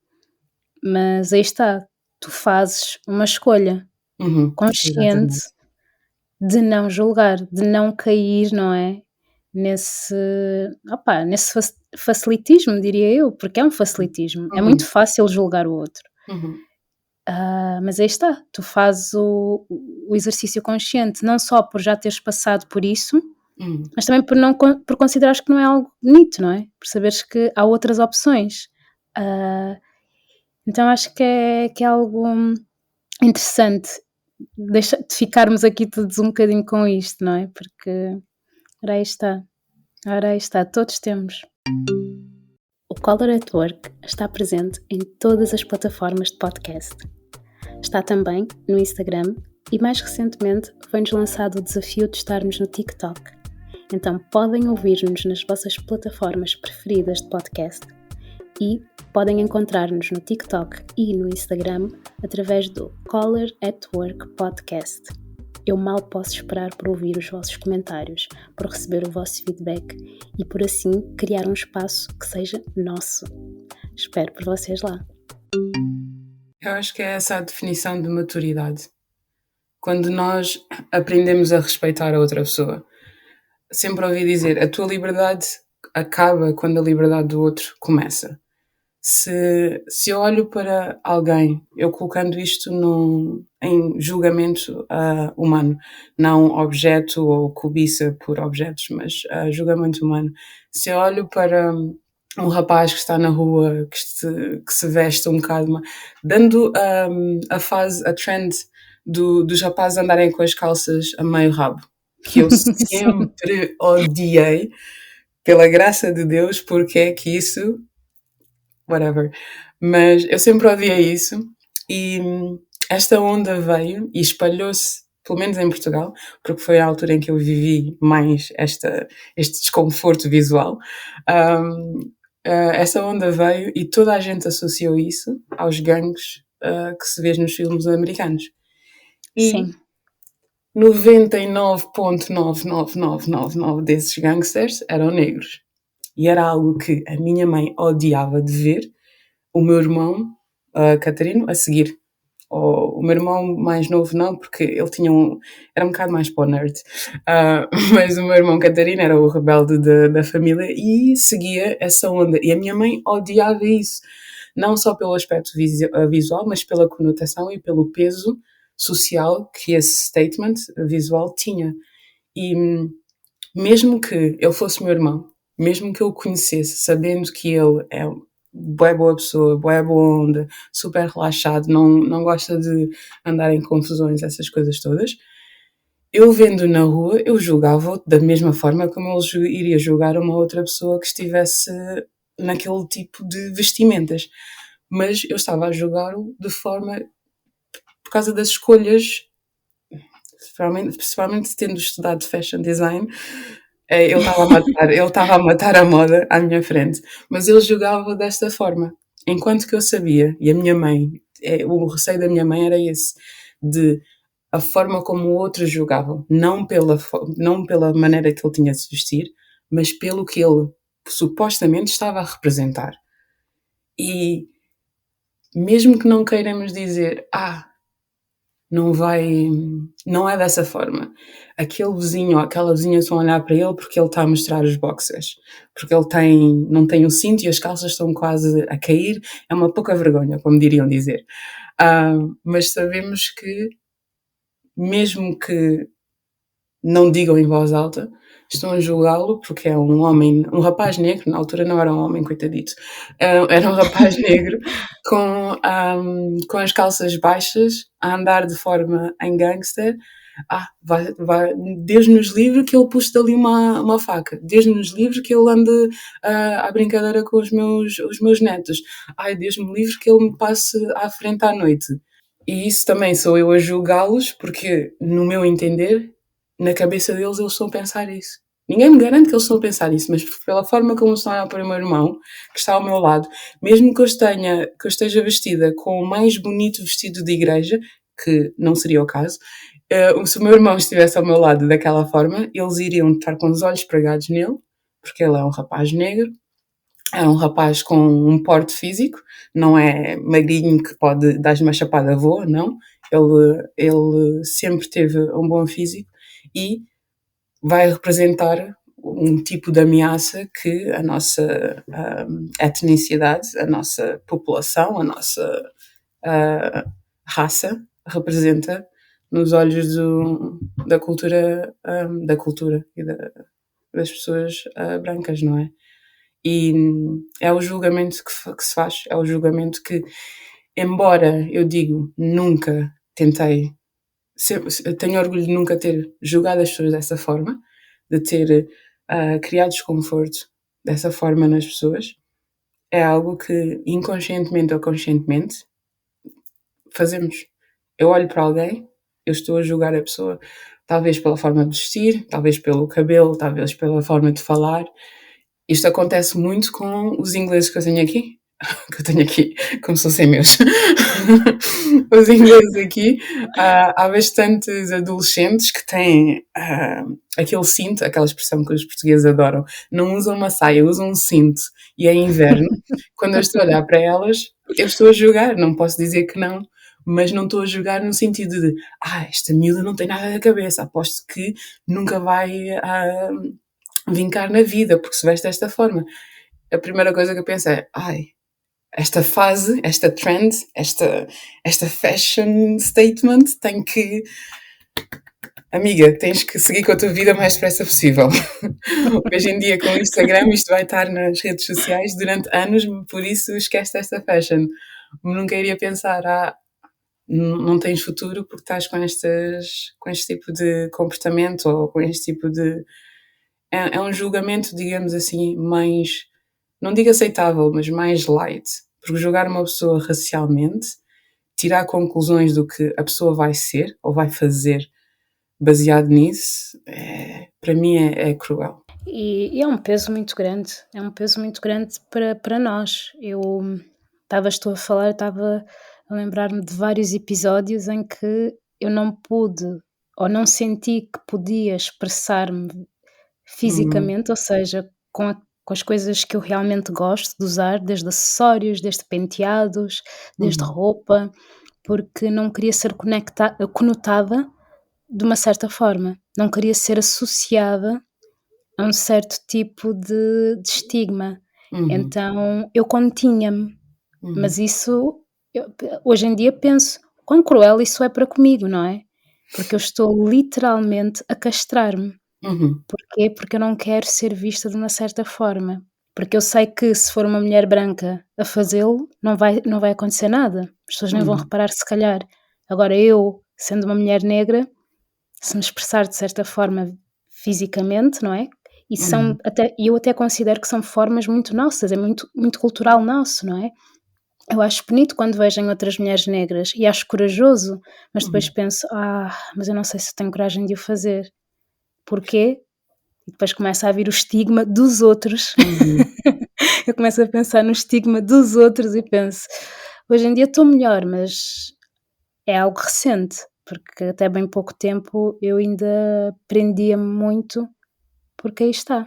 B: Mas aí está, tu fazes uma escolha consciente
A: Exatamente.
B: de não julgar, de não cair, não é? Nesse facilitismo, diria eu, porque é um facilitismo. É muito fácil julgar o outro. Mas aí está, tu fazes o exercício consciente, não só por já teres passado por isso, mas também por considerares que não é algo bonito, não é? Por saberes que há outras opções. Então acho que é algo interessante de ficarmos aqui todos um bocadinho com isto, não é? Porque ora aí está, todos temos. O Color at Work está presente em todas as plataformas de podcast. Está também no Instagram e mais recentemente foi-nos lançado o desafio de estarmos no TikTok. Então podem ouvir-nos nas vossas plataformas preferidas de podcast e podem encontrar-nos no TikTok e no Instagram através do Color at Work Podcast. Eu mal posso esperar por ouvir os vossos comentários, por receber o vosso feedback e por assim criar um espaço que seja nosso. Espero por vocês lá.
A: Eu acho que é essa a definição de maturidade. Quando nós aprendemos a respeitar a outra pessoa. Sempre ouvi dizer, a tua liberdade acaba quando a liberdade do outro começa. Se eu olho para alguém, eu colocando isto em julgamento humano, não objeto ou cobiça por objetos, mas julgamento humano. Se eu olho para um rapaz que está na rua, que se veste um bocado, dando a trend dos rapazes andarem com as calças a meio rabo, que eu sempre odiei, pela graça de Deus, porque é que isso whatever. Mas eu sempre odiei isso e esta onda veio e espalhou-se, pelo menos em Portugal, porque foi a altura em que eu vivi mais este desconforto visual. Essa onda veio e toda a gente associou isso aos gangues que se vê nos filmes americanos. E
B: Sim.
A: 99,99999 desses gangsters eram negros. E era algo que a minha mãe odiava de ver, o meu irmão, Catarino, a seguir. O meu irmão mais novo não, porque ele era um bocado mais para o nerd. Mas o meu irmão Catarino era o rebelde da família e seguia essa onda. E a minha mãe odiava isso. Não só pelo aspecto visual, mas pela conotação e pelo peso social que esse statement visual tinha. E mesmo que ele fosse meu irmão, mesmo que eu o conhecesse, sabendo que ele é bué boa pessoa, bué boa onda, super relaxado, não gosta de andar em confusões, essas coisas todas, eu vendo na rua, eu julgava-o da mesma forma como ele iria julgar uma outra pessoa que estivesse naquele tipo de vestimentas. Mas eu estava a julgá-lo de forma por causa das escolhas, principalmente tendo estudado fashion design. Ele estava a matar a moda à minha frente, mas ele julgava desta forma. Enquanto que eu sabia, e a minha mãe, o receio da minha mãe era esse, de a forma como outros julgavam, não pela maneira que ele tinha de se vestir, mas pelo que ele supostamente estava a representar. E mesmo que não queiramos dizer, não é dessa forma. Aquele vizinho ou aquela vizinha estão a olhar para ele porque ele está a mostrar os boxers, porque ele não tem o cinto e as calças estão quase a cair, é uma pouca vergonha, como diriam dizer. Mas sabemos que, mesmo que não digam em voz alta, estão a julgá-lo porque é um rapaz negro, na altura não era um homem, coitadito, era um rapaz negro com as calças baixas, a andar de forma em gangster. Deus nos livre que ele puxe dali uma faca. Deus nos livre que ele ande à brincadeira com os meus netos. Ai, Deus me livre que ele me passe à frente à noite. E isso também sou eu a julgá-los, porque, no meu entender, na cabeça deles eles estão a pensar isso. Ninguém me garante que eles estão a pensar isso, mas pela forma como estão a olhar para o meu irmão, que está ao meu lado, mesmo que eu esteja vestida com o mais bonito vestido de igreja, que não seria o caso, se o meu irmão estivesse ao meu lado daquela forma, eles iriam estar com os olhos pregados nele, porque ele é um rapaz negro, é um rapaz com um porte físico, não é magrinho que pode dar-lhe uma chapada voa, não. Ele sempre teve um bom físico e vai representar um tipo de ameaça que a nossa etnicidade, a nossa população, a nossa raça representa nos olhos da cultura e das pessoas brancas, não é? E é o julgamento que se faz, é o julgamento que, embora eu digo, nunca tentei, tenho orgulho de nunca ter julgado as pessoas dessa forma, de ter criado desconforto dessa forma nas pessoas, é algo que inconscientemente ou conscientemente fazemos. Eu olho para alguém, eu estou a julgar a pessoa, talvez pela forma de vestir, talvez pelo cabelo, talvez pela forma de falar. Isto acontece muito com os ingleses que eu tenho aqui, como se fossem meus. Os ingleses aqui, há bastantes adolescentes que têm aquele cinto, aquela expressão que os portugueses adoram, não usam uma saia, usam um cinto, e é inverno. Quando eu estou a olhar para elas, eu estou a julgar, não posso dizer que não, mas não estou a julgar no sentido de esta miúda não tem nada na cabeça, aposto que nunca vai vincar na vida, porque se veste desta forma. A primeira coisa que eu penso é, esta fase, esta trend, esta fashion statement tem que... Amiga, tens que seguir com a tua vida o mais depressa possível. Hoje em dia, com o Instagram, isto vai estar nas redes sociais durante anos, por isso esquece esta fashion. Nunca iria pensar, não tens futuro porque estás com este tipo de comportamento ou com este tipo de... É um julgamento, digamos assim, mais, não digo aceitável, mas mais light. Porque julgar uma pessoa racialmente, tirar conclusões do que a pessoa vai ser ou vai fazer baseado nisso, para mim é cruel.
B: E é um peso muito grande, para nós. Estou a falar, estava a lembrar-me de vários episódios em que eu não pude ou não senti que podia expressar-me fisicamente, ou seja, com as coisas que eu realmente gosto de usar, desde acessórios, desde penteados, desde roupa, porque não queria ser conotada de uma certa forma, não queria ser associada a um certo tipo de estigma. Então eu continha-me, mas isso, hoje em dia penso, quão cruel isso é para comigo, não é? Porque eu estou literalmente a castrar-me. Porquê? Porque eu não quero ser vista de uma certa forma. Porque eu sei que se for uma mulher branca a fazê-lo, não vai acontecer nada. As pessoas nem vão reparar, se calhar. Agora eu, sendo uma mulher negra, se me expressar de certa forma fisicamente, não é? E eu até considero que são formas muito nossas, é muito, muito cultural nosso, não é? Eu acho bonito quando vejo em outras mulheres negras e acho corajoso, mas depois penso, mas eu não sei se tenho coragem de o fazer. Porquê? E depois começa a vir o estigma dos outros. Eu começo a pensar no estigma dos outros e penso, hoje em dia estou melhor, mas é algo recente, porque até bem pouco tempo eu ainda prendia-me muito, porque aí está.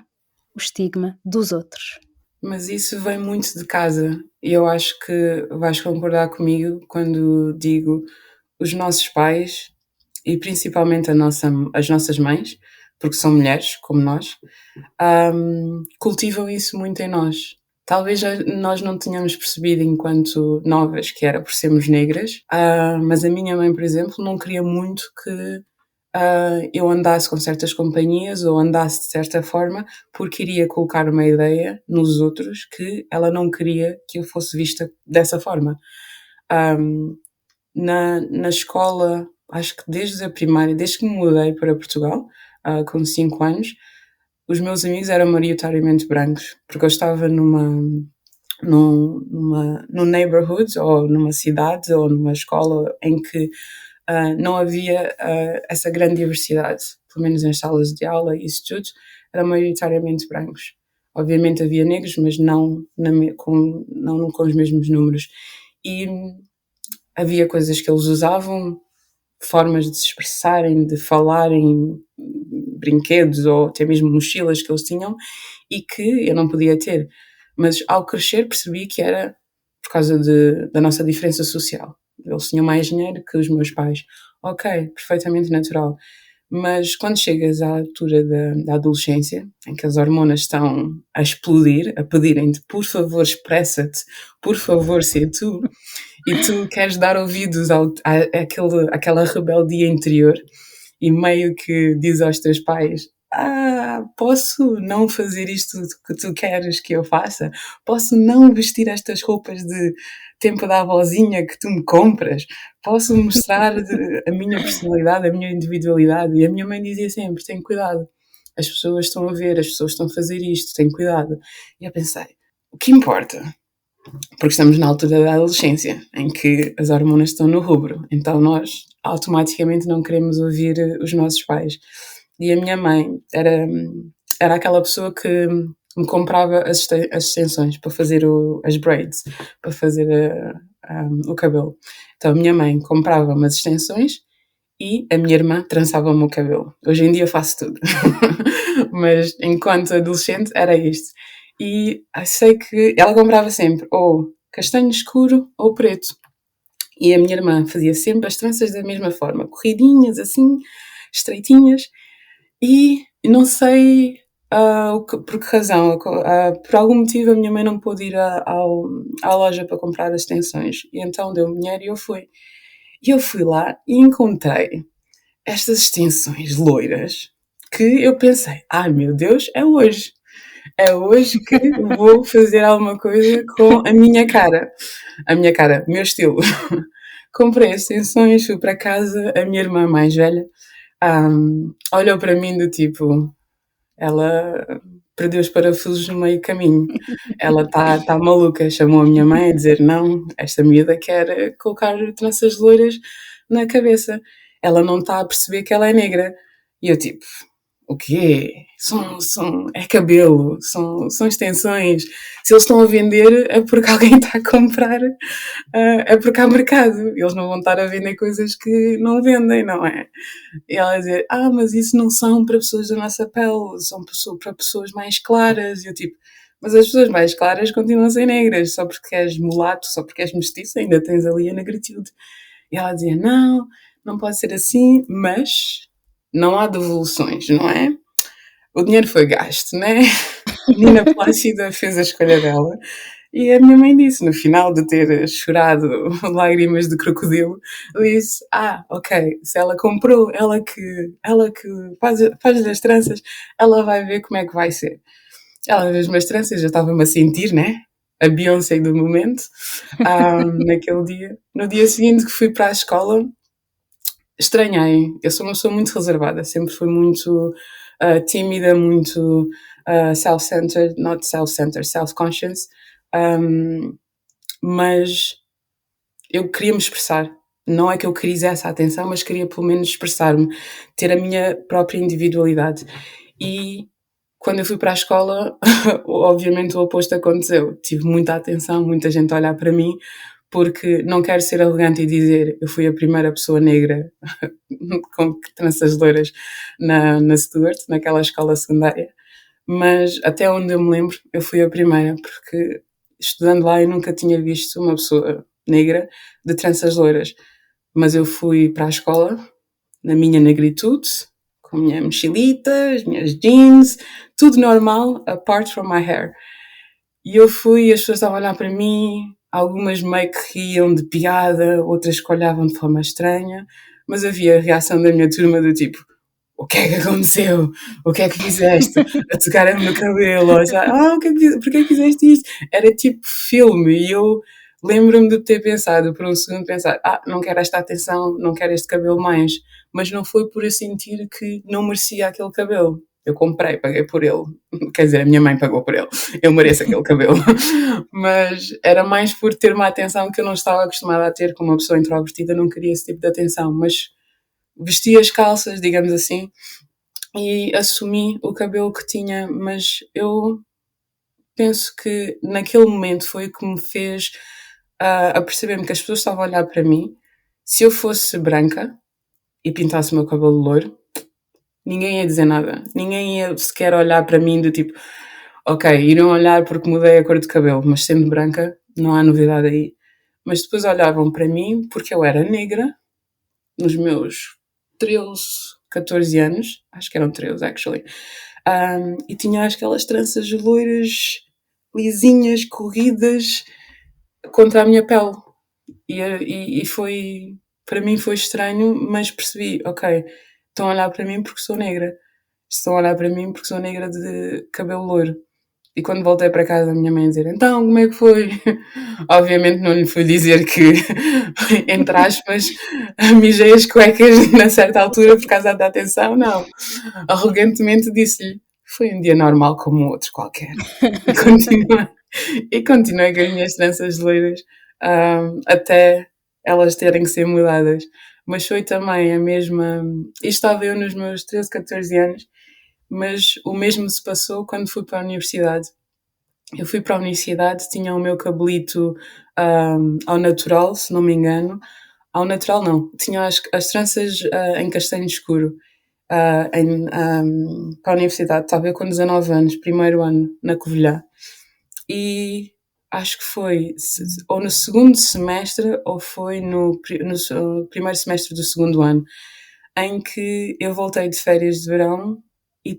B: o estigma dos outros.
A: Mas isso vem muito de casa e eu acho que vais concordar comigo quando digo os nossos pais e principalmente as nossas mães, porque são mulheres como nós, cultivam isso muito em nós. Talvez nós não tenhamos percebido enquanto novas que era por sermos negras, mas a minha mãe, por exemplo, não queria muito que eu andasse com certas companhias ou andasse de certa forma porque iria colocar uma ideia nos outros que ela não queria que eu fosse vista dessa forma. Na escola, acho que desde a primária, desde que me mudei para Portugal, com 5 anos, os meus amigos eram maioritariamente brancos, porque eu estava num neighborhood, ou numa cidade, ou numa escola em que não havia essa grande diversidade, pelo menos nas salas de aula e isso tudo, eram maioritariamente brancos. Obviamente havia negros, mas não com os mesmos números. E havia coisas que eles usavam, formas de se expressarem, de falarem, brinquedos ou até mesmo mochilas que eles tinham e que eu não podia ter. Mas ao crescer percebi que era por causa da nossa diferença social. Eles tinham mais dinheiro que os meus pais. Ok, perfeitamente natural. Mas quando chegas à altura da adolescência, em que as hormonas estão a explodir, a pedirem-te, por favor, expressa-te, por favor, sê tu, e tu queres dar ouvidos àquela rebeldia interior e meio que diz aos teus pais: posso não fazer isto que tu queres que eu faça? Posso não vestir estas roupas de tempo da avózinha que tu me compras? Posso mostrar a minha personalidade, a minha individualidade? E a minha mãe dizia sempre: tem cuidado, as pessoas estão a ver, as pessoas estão a fazer isto, tem cuidado. E eu pensei: o que importa? Porque estamos na altura da adolescência, em que as hormonas estão no rubro, então nós automaticamente não queremos ouvir os nossos pais. E a minha mãe era aquela pessoa que me comprava as extensões para fazer as braids, para fazer o cabelo. Então a minha mãe comprava-me as extensões e a minha irmã trançava-me o cabelo. Hoje em dia faço tudo. Mas enquanto adolescente era isto. E sei que ela comprava sempre ou castanho escuro ou preto. E a minha irmã fazia sempre as tranças da mesma forma, corridinhas assim, estreitinhas. E não sei por que razão, por algum motivo a minha mãe não pôde ir à loja para comprar as extensões. E então deu-me dinheiro e eu fui. E eu fui lá e encontrei estas extensões loiras que eu pensei: ai meu Deus, é hoje. É hoje que vou fazer alguma coisa com a minha cara. A minha cara, meu estilo. Comprei as extensões, fui para casa, a minha irmã mais velha olhou para mim do tipo: ela perdeu os parafusos no meio caminho. Ela tá maluca. Chamou a minha mãe a dizer: não, esta miúda quer colocar tranças loiras na cabeça. Ela não está a perceber que ela é negra. E eu tipo: o quê? É cabelo, são extensões. Se eles estão a vender é porque alguém está a comprar, é porque há mercado. Eles não vão estar a vender coisas que não vendem, não é? E ela a dizer: mas isso não são para pessoas da nossa pele, são para pessoas mais claras. E eu tipo: mas as pessoas mais claras continuam a ser negras, só porque és mulato, só porque és mestiço, ainda tens ali a negritude. E ela dizia: não pode ser assim, mas não há devoluções, não é? O dinheiro foi gasto, né? A Nina Plácida fez a escolha dela. E a minha mãe disse, no final de ter chorado lágrimas de crocodilo, disse: ok, se ela comprou, ela que faz as tranças, ela vai ver como é que vai ser. Ela fez umas tranças, já estava-me a sentir, né? A Beyoncé do momento, naquele dia. No dia seguinte que fui para a escola, estranhei. Eu sou uma pessoa muito reservada, sempre fui muito tímida, muito self-centered, not self-centered, self-conscious, mas eu queria me expressar. Não é que eu quisesse a atenção, mas queria pelo menos expressar-me, ter a minha própria individualidade. E quando eu fui para a escola, obviamente o oposto aconteceu. Tive muita atenção, muita gente a olhar para mim, porque não quero ser arrogante e dizer eu fui a primeira pessoa negra com tranças loiras na Stuart, naquela escola secundária, mas até onde eu me lembro, eu fui a primeira, porque estudando lá eu nunca tinha visto uma pessoa negra de tranças loiras. Mas eu fui para a escola, na minha negritude, com a minha mochilita, as minhas jeans, tudo normal, apart from my hair. E eu fui e as pessoas estavam a olhar para mim, algumas meio que riam de piada, outras que olhavam de forma estranha, mas havia a reação da minha turma do tipo, o que é que aconteceu? O que é que fizeste? A tocar-me no cabelo, ou já, porquê que fizeste isto? Era tipo filme, e eu lembro-me de ter pensado, por um segundo, pensar, não quero esta atenção, não quero este cabelo mais, mas não foi por eu sentir que não merecia aquele cabelo. Eu comprei, paguei por ele. Quer dizer, a minha mãe pagou por ele. Eu mereço aquele cabelo. Mas era mais por ter uma atenção que eu não estava acostumada a ter, como uma pessoa introvertida, não queria esse tipo de atenção. Mas vesti as calças, digamos assim, e assumi o cabelo que tinha, mas eu penso que naquele momento foi o que me fez a perceber-me que as pessoas estavam a olhar para mim. Se eu fosse branca e pintasse o meu cabelo loiro, ninguém ia dizer nada. Ninguém ia sequer olhar para mim do tipo, ok, iriam olhar porque mudei a cor de cabelo, mas sendo branca, não há novidade aí. Mas depois olhavam para mim porque eu era negra, nos meus 13, 14 anos, acho que eram 13, actually, e tinha aquelas tranças loiras, lisinhas, corridas, contra a minha pele. E foi, para mim foi estranho, mas percebi, ok, estão a olhar para mim porque sou negra. Estão a olhar para mim porque sou negra de cabelo loiro. E quando voltei para casa, a minha mãe dizer, então, como é que foi? Obviamente não lhe fui dizer que, entre aspas, mijei as cuecas na certa altura por causa da atenção, não. Arrogantemente disse-lhe, foi um dia normal como outro qualquer. E continuei com as minhas tranças loiras até elas terem que ser mudadas. Mas foi também a mesma... Isto estava eu nos meus 13, 14 anos, mas o mesmo se passou quando fui para a universidade. Eu fui para a universidade, tinha o meu cabelito ao natural, se não me engano. Ao natural não, tinha as tranças em castanho escuro. Para a universidade, estava eu com 19 anos, primeiro ano, na Covilhã. E acho que foi ou no segundo semestre ou foi no primeiro semestre do segundo ano, em que eu voltei de férias de verão e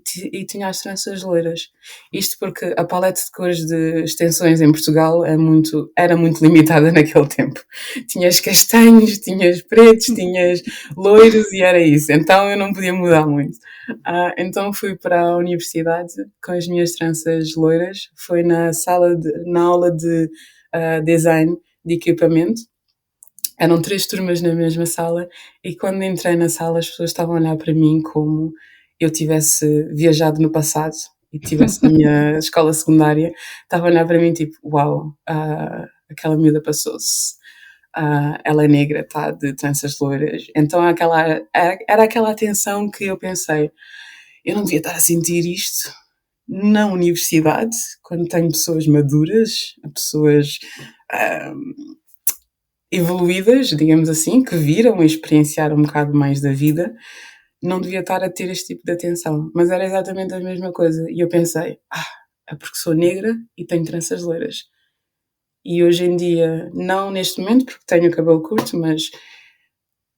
A: tinha as tranças loiras. Isto porque a paleta de cores de extensões em Portugal era muito limitada naquele tempo. Tinhas castanhos, tinhas pretos, tinhas loiros e era isso. Então eu não podia mudar muito. Então fui para a universidade com as minhas tranças loiras. Foi na aula de design de equipamento. Eram 3 turmas na mesma sala e quando entrei na sala as pessoas estavam a olhar para mim como eu tivesse viajado no passado e tivesse na minha escola secundária. Estavam a olhar para mim tipo, uau, aquela miúda passou-se. Ela é negra, está de tranças loiras. Então era aquela atenção que eu pensei, eu não devia estar a sentir isto na universidade, quando tenho pessoas maduras, pessoas evoluídas, digamos assim, que viram e experienciaram um bocado mais da vida, não devia estar a ter este tipo de atenção. Mas era exatamente a mesma coisa. E eu pensei, é porque sou negra e tenho tranças loiras. E hoje em dia, não neste momento, porque tenho o cabelo curto, mas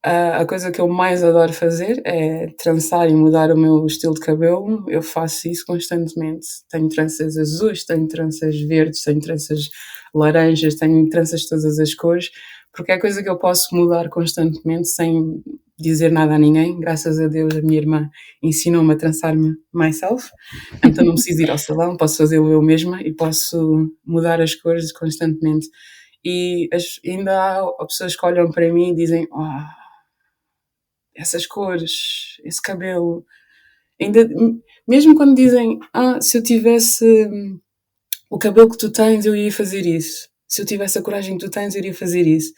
A: a coisa que eu mais adoro fazer é trançar e mudar o meu estilo de cabelo. Eu faço isso constantemente. Tenho tranças azuis, tenho tranças verdes, tenho tranças laranjas, tenho tranças de todas as cores, porque é coisa que eu posso mudar constantemente sem dizer nada a ninguém. Graças a Deus a minha irmã ensinou-me a trançar-me myself, então não preciso ir ao salão, posso fazê-lo eu mesma e posso mudar as cores constantemente. E ainda há pessoas que olham para mim e dizem, essas cores, esse cabelo. Ainda, mesmo quando dizem, se eu tivesse o cabelo que tu tens, eu ia fazer isso. Se eu tivesse a coragem que tu tens, eu iria fazer isso.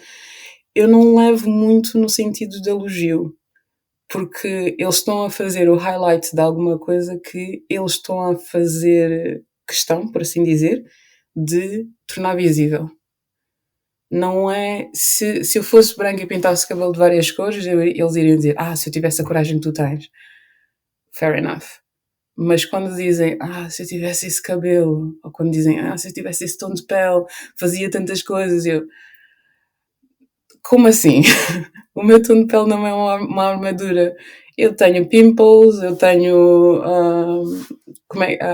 A: Eu não levo muito no sentido de elogio, porque eles estão a fazer o highlight de alguma coisa que eles estão a fazer questão, por assim dizer, de tornar visível. Não é... Se eu fosse branca e pintasse o cabelo de várias cores, eles iriam dizer, se eu tivesse a coragem que tu tens. Fair enough. Mas quando dizem, se eu tivesse esse cabelo, ou quando dizem, se eu tivesse esse tom de pele, fazia tantas coisas, eu, como assim? O meu tom de pele não é uma armadura. Eu tenho pimples, eu tenho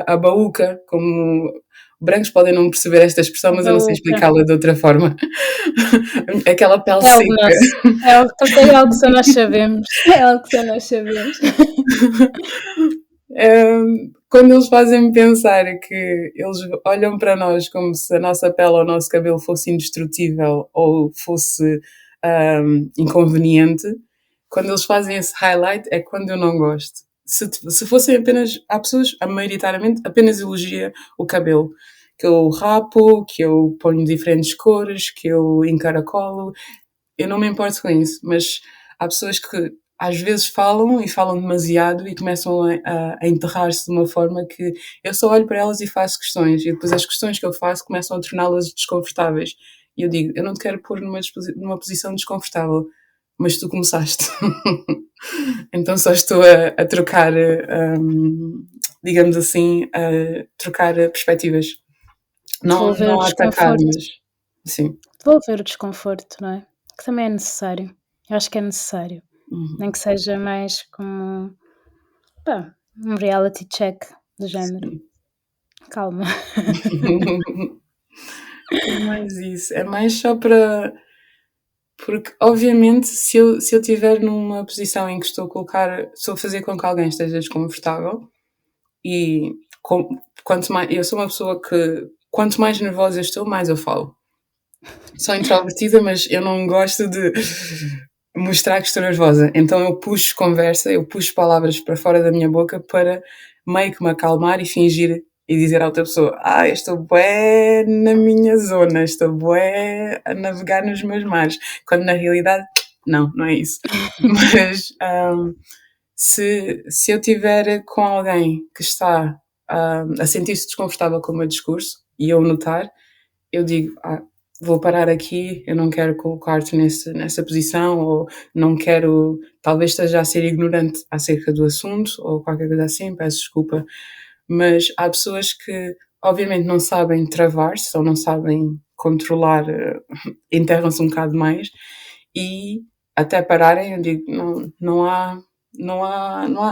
A: a baúca, como brancos podem não perceber esta expressão, mas eu não sei explicá-la de outra forma. Aquela pele seca.
B: É algo que só nós sabemos. É algo que só nós sabemos.
A: Quando eles fazem pensar que eles olham para nós como se a nossa pele ou o nosso cabelo fosse indestrutível ou fosse inconveniente, quando eles fazem esse highlight é quando eu não gosto. Se fossem apenas, há pessoas, maioritariamente, apenas elogia o cabelo. Que eu rapo, que eu ponho diferentes cores, que eu encaracolo. Eu não me importo com isso, mas há pessoas que às vezes falam e falam demasiado e começam a enterrar-se de uma forma que eu só olho para elas e faço questões, e depois as questões que eu faço começam a torná-las desconfortáveis. E eu digo, eu não te quero pôr numa posição desconfortável, mas tu começaste. Então só estou a trocar, digamos assim, a trocar perspectivas. Não a atacar, mas sim.
B: Devolver o desconforto, não é? Que também é necessário. Eu acho que é necessário. Nem que seja mais como um reality check do género.
A: Sim.
B: Calma.
A: É mais isso. É mais só para. Porque, obviamente, se eu estiver numa posição em que estou a fazer com que alguém esteja desconfortável, e quanto mais. Eu sou uma pessoa que, quanto mais nervosa eu estou, mais eu falo. Sou introvertida, mas eu não gosto de mostrar que estou nervosa. Então eu puxo conversa, eu puxo palavras para fora da minha boca para meio que me acalmar e fingir e dizer à outra pessoa, eu estou bué na minha zona, estou bué a navegar nos meus mares. Quando na realidade, não é isso. Mas se eu estiver com alguém que está a sentir-se desconfortável com o meu discurso e eu notar, eu digo, vou parar aqui, eu não quero colocar-te nessa posição, ou não quero, talvez esteja a ser ignorante acerca do assunto, ou qualquer coisa assim, peço desculpa. Mas há pessoas que, obviamente, não sabem travar-se, ou não sabem controlar, enterram-se um bocado mais, e até pararem, eu digo, não há,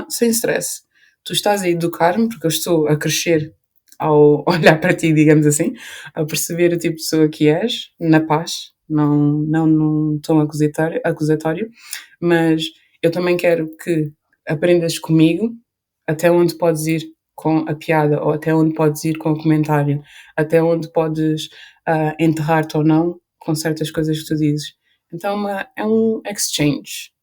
A: sem stress. Tu estás a educar-me, porque eu estou a crescer ao olhar para ti, digamos assim, a perceber o tipo de pessoa que és, na paz, não num tom acusatório, mas eu também quero que aprendas comigo até onde podes ir com a piada, ou até onde podes ir com o comentário, até onde podes enterrar-te ou não com certas coisas que tu dizes. Então é um exchange.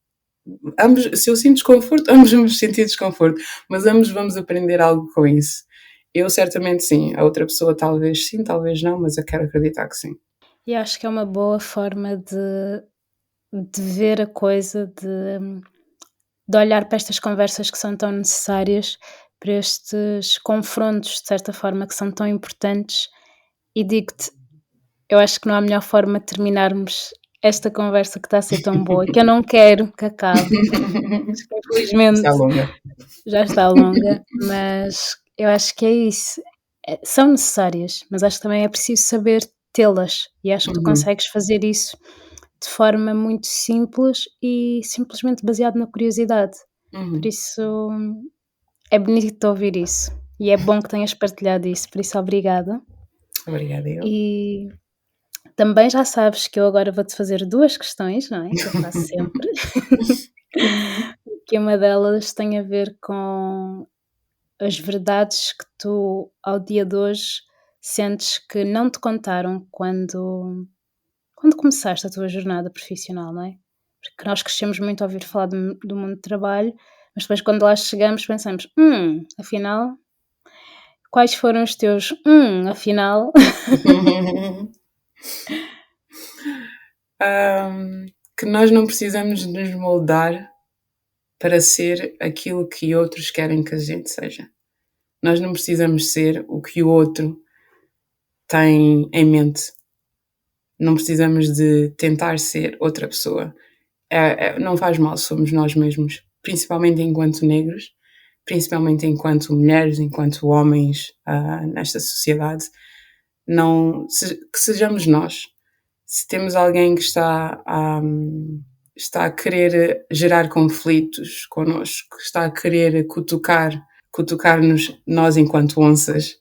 A: Se eu sinto desconforto, ambos vamos sentir desconforto, mas ambos vamos aprender algo com isso. Eu certamente sim, a outra pessoa talvez sim, talvez não, mas eu quero acreditar que sim.
B: E acho que é uma boa forma de ver a coisa, de olhar para estas conversas que são tão necessárias, para estes confrontos, de certa forma, que são tão importantes. E digo-te, eu acho que não há melhor forma de terminarmos esta conversa que está a ser tão boa, que eu não quero que acabe. Infelizmente
A: Está longa.
B: já está longa, mas eu acho que é isso. São necessárias, mas acho que também é preciso saber tê-las, e acho que tu consegues fazer isso de forma muito simples e simplesmente baseado na curiosidade. Por isso é bonito ouvir isso, e é bom que tenhas partilhado isso, por isso obrigada.
A: Obrigada, eu.
B: E também já sabes que eu agora vou-te fazer 2 questões, não é, que eu faço sempre. Que uma delas tem a ver com as verdades que tu, ao dia de hoje, sentes que não te contaram quando começaste a tua jornada profissional, não é? Porque nós crescemos muito a ouvir falar do mundo do trabalho, mas depois quando lá chegamos pensamos, afinal, quais foram os teus afinal?
A: Que nós não precisamos nos moldar para ser aquilo que outros querem que a gente seja. Nós não precisamos ser o que o outro tem em mente. Não precisamos de tentar ser outra pessoa. Não faz mal, somos nós mesmos, principalmente enquanto negros, principalmente enquanto mulheres, enquanto homens nesta sociedade, que sejamos nós. Se temos alguém que está a querer gerar conflitos connosco, que está a querer cutucar-nos, nós enquanto onças,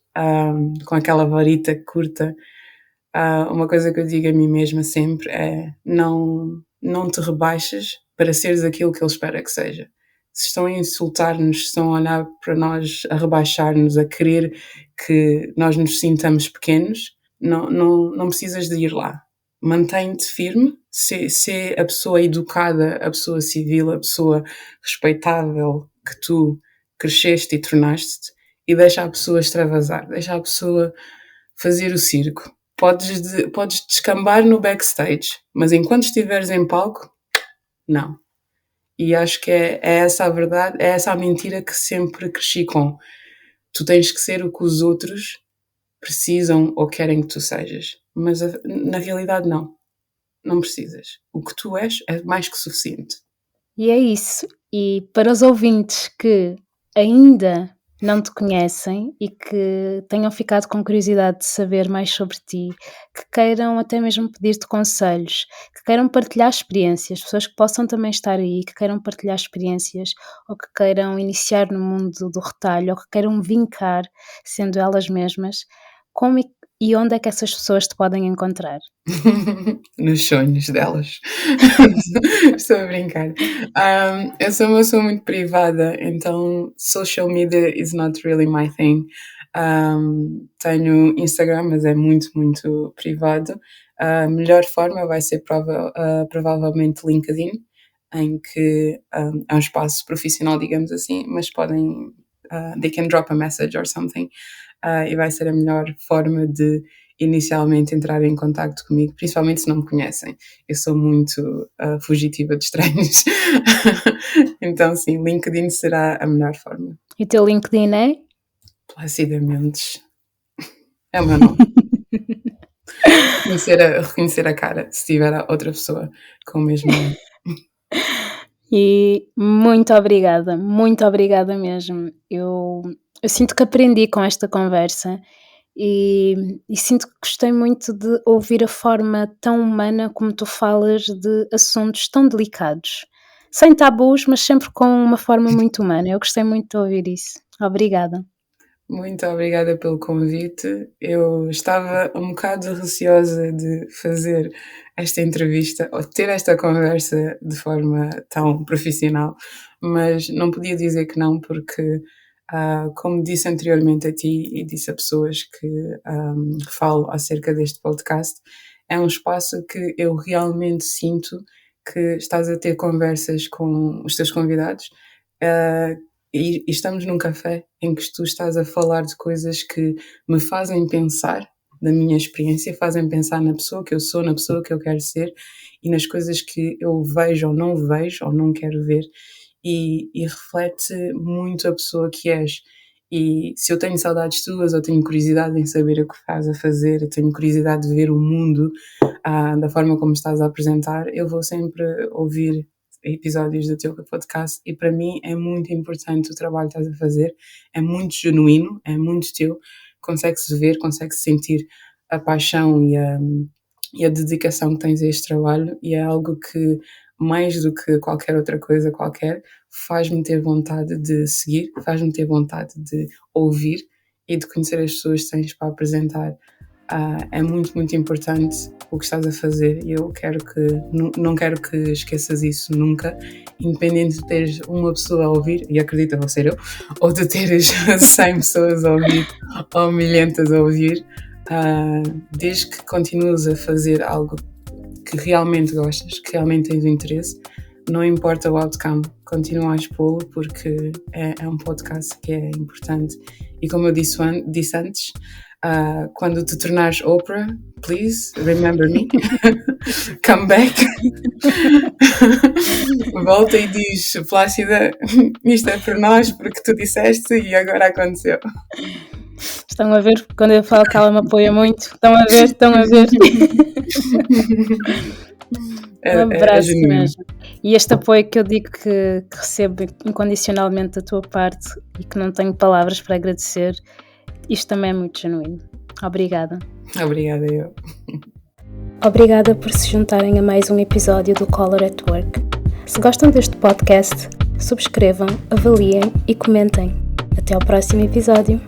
A: com aquela varita curta, uma coisa que eu digo a mim mesma sempre é: não te rebaixes para seres aquilo que ele espera que seja. Se estão a insultar-nos, se estão a olhar para nós, a rebaixar-nos, a querer que nós nos sintamos pequenos, não precisas de ir lá. Mantém-te firme, ser a pessoa educada, a pessoa civil, a pessoa respeitável que tu cresceste e tornaste-te, e deixa a pessoa extravasar, deixa a pessoa fazer o circo. Podes descambar no backstage, mas enquanto estiveres em palco, não. E acho que é essa a verdade, é essa a mentira que sempre cresci com. Tu tens que ser o que os outros precisam ou querem que tu sejas. Mas na realidade não. Não precisas. O que tu és é mais que suficiente.
B: E é isso. E para os ouvintes que ainda não te conhecem e que tenham ficado com curiosidade de saber mais sobre ti, que queiram até mesmo pedir-te conselhos, que queiram partilhar experiências, pessoas que possam também estar aí, que queiram partilhar experiências ou que queiram iniciar no mundo do retalho ou que queiram vincar sendo elas mesmas, como e onde é que essas pessoas te podem encontrar?
A: Nos sonhos delas. Estou a brincar. Eu sou uma pessoa muito privada, então social media is not really my thing. Tenho Instagram, mas é muito, muito privado. A melhor forma vai ser provavelmente LinkedIn, em que é um espaço profissional, digamos assim, mas podem, they can drop a message or something, e vai ser a melhor forma de inicialmente entrar em contacto comigo, principalmente se não me conhecem. Eu sou muito fugitiva de estranhos. Então sim, LinkedIn será a melhor forma.
B: E o teu LinkedIn é?
A: Plácida Mendes. É o meu nome. reconhecer a cara, se tiver outra pessoa com o mesmo nome.
B: E muito obrigada mesmo. Eu sinto que aprendi com esta conversa e sinto que gostei muito de ouvir a forma tão humana como tu falas de assuntos tão delicados. Sem tabus, mas sempre com uma forma muito humana. Eu gostei muito de ouvir isso. Obrigada.
A: Muito obrigada pelo convite. Eu estava um bocado receosa de fazer esta entrevista ou ter esta conversa de forma tão profissional, mas não podia dizer que não, porque, como disse anteriormente a ti e disse a pessoas que falo acerca deste podcast, é um espaço que eu realmente sinto que estás a ter conversas com os teus convidados. E estamos num café em que tu estás a falar de coisas que me fazem pensar, da minha experiência, fazem pensar na pessoa que eu sou, na pessoa que eu quero ser e nas coisas que eu vejo ou não quero ver, e reflete muito a pessoa que és. E se eu tenho saudades tuas, eu tenho curiosidade em saber o que estás a fazer, eu tenho curiosidade de ver o mundo da forma como estás a apresentar, eu vou sempre ouvir episódios do teu podcast, e para mim é muito importante o trabalho que estás a fazer, é muito genuíno, é muito teu, consegue-se ver, consegue-se sentir a paixão e a dedicação que tens a este trabalho, e é algo que, mais do que qualquer outra coisa qualquer, faz-me ter vontade de seguir, faz-me ter vontade de ouvir e de conhecer as pessoas que tens para apresentar. É muito, muito importante o que estás a fazer, e eu não quero que esqueças isso nunca, independente de teres uma pessoa a ouvir, e acredita, vou ser eu, ou de teres 100 pessoas a ouvir ou milhentas a ouvir, desde que continues a fazer algo que realmente gostas, que realmente tens interesse, não importa o outcome, continua a expô-lo, porque é um podcast que é importante. E como eu disse antes, quando te tornares Oprah, please remember me. Come back. Volta e diz: Plácida, isto é por nós, porque tu disseste e agora aconteceu.
B: Estão a ver quando eu falo que ela me apoia muito? Estão a ver?
A: É
B: abraço
A: genuíno.
B: mesmo. E este apoio que eu digo que recebo incondicionalmente da tua parte e que não tenho palavras para agradecer, isto também é muito genuíno. Obrigada.
A: Obrigada, eu.
B: Obrigada por se juntarem a mais um episódio do Color at Work. Se gostam deste podcast, subscrevam, avaliem e comentem. Até ao próximo episódio.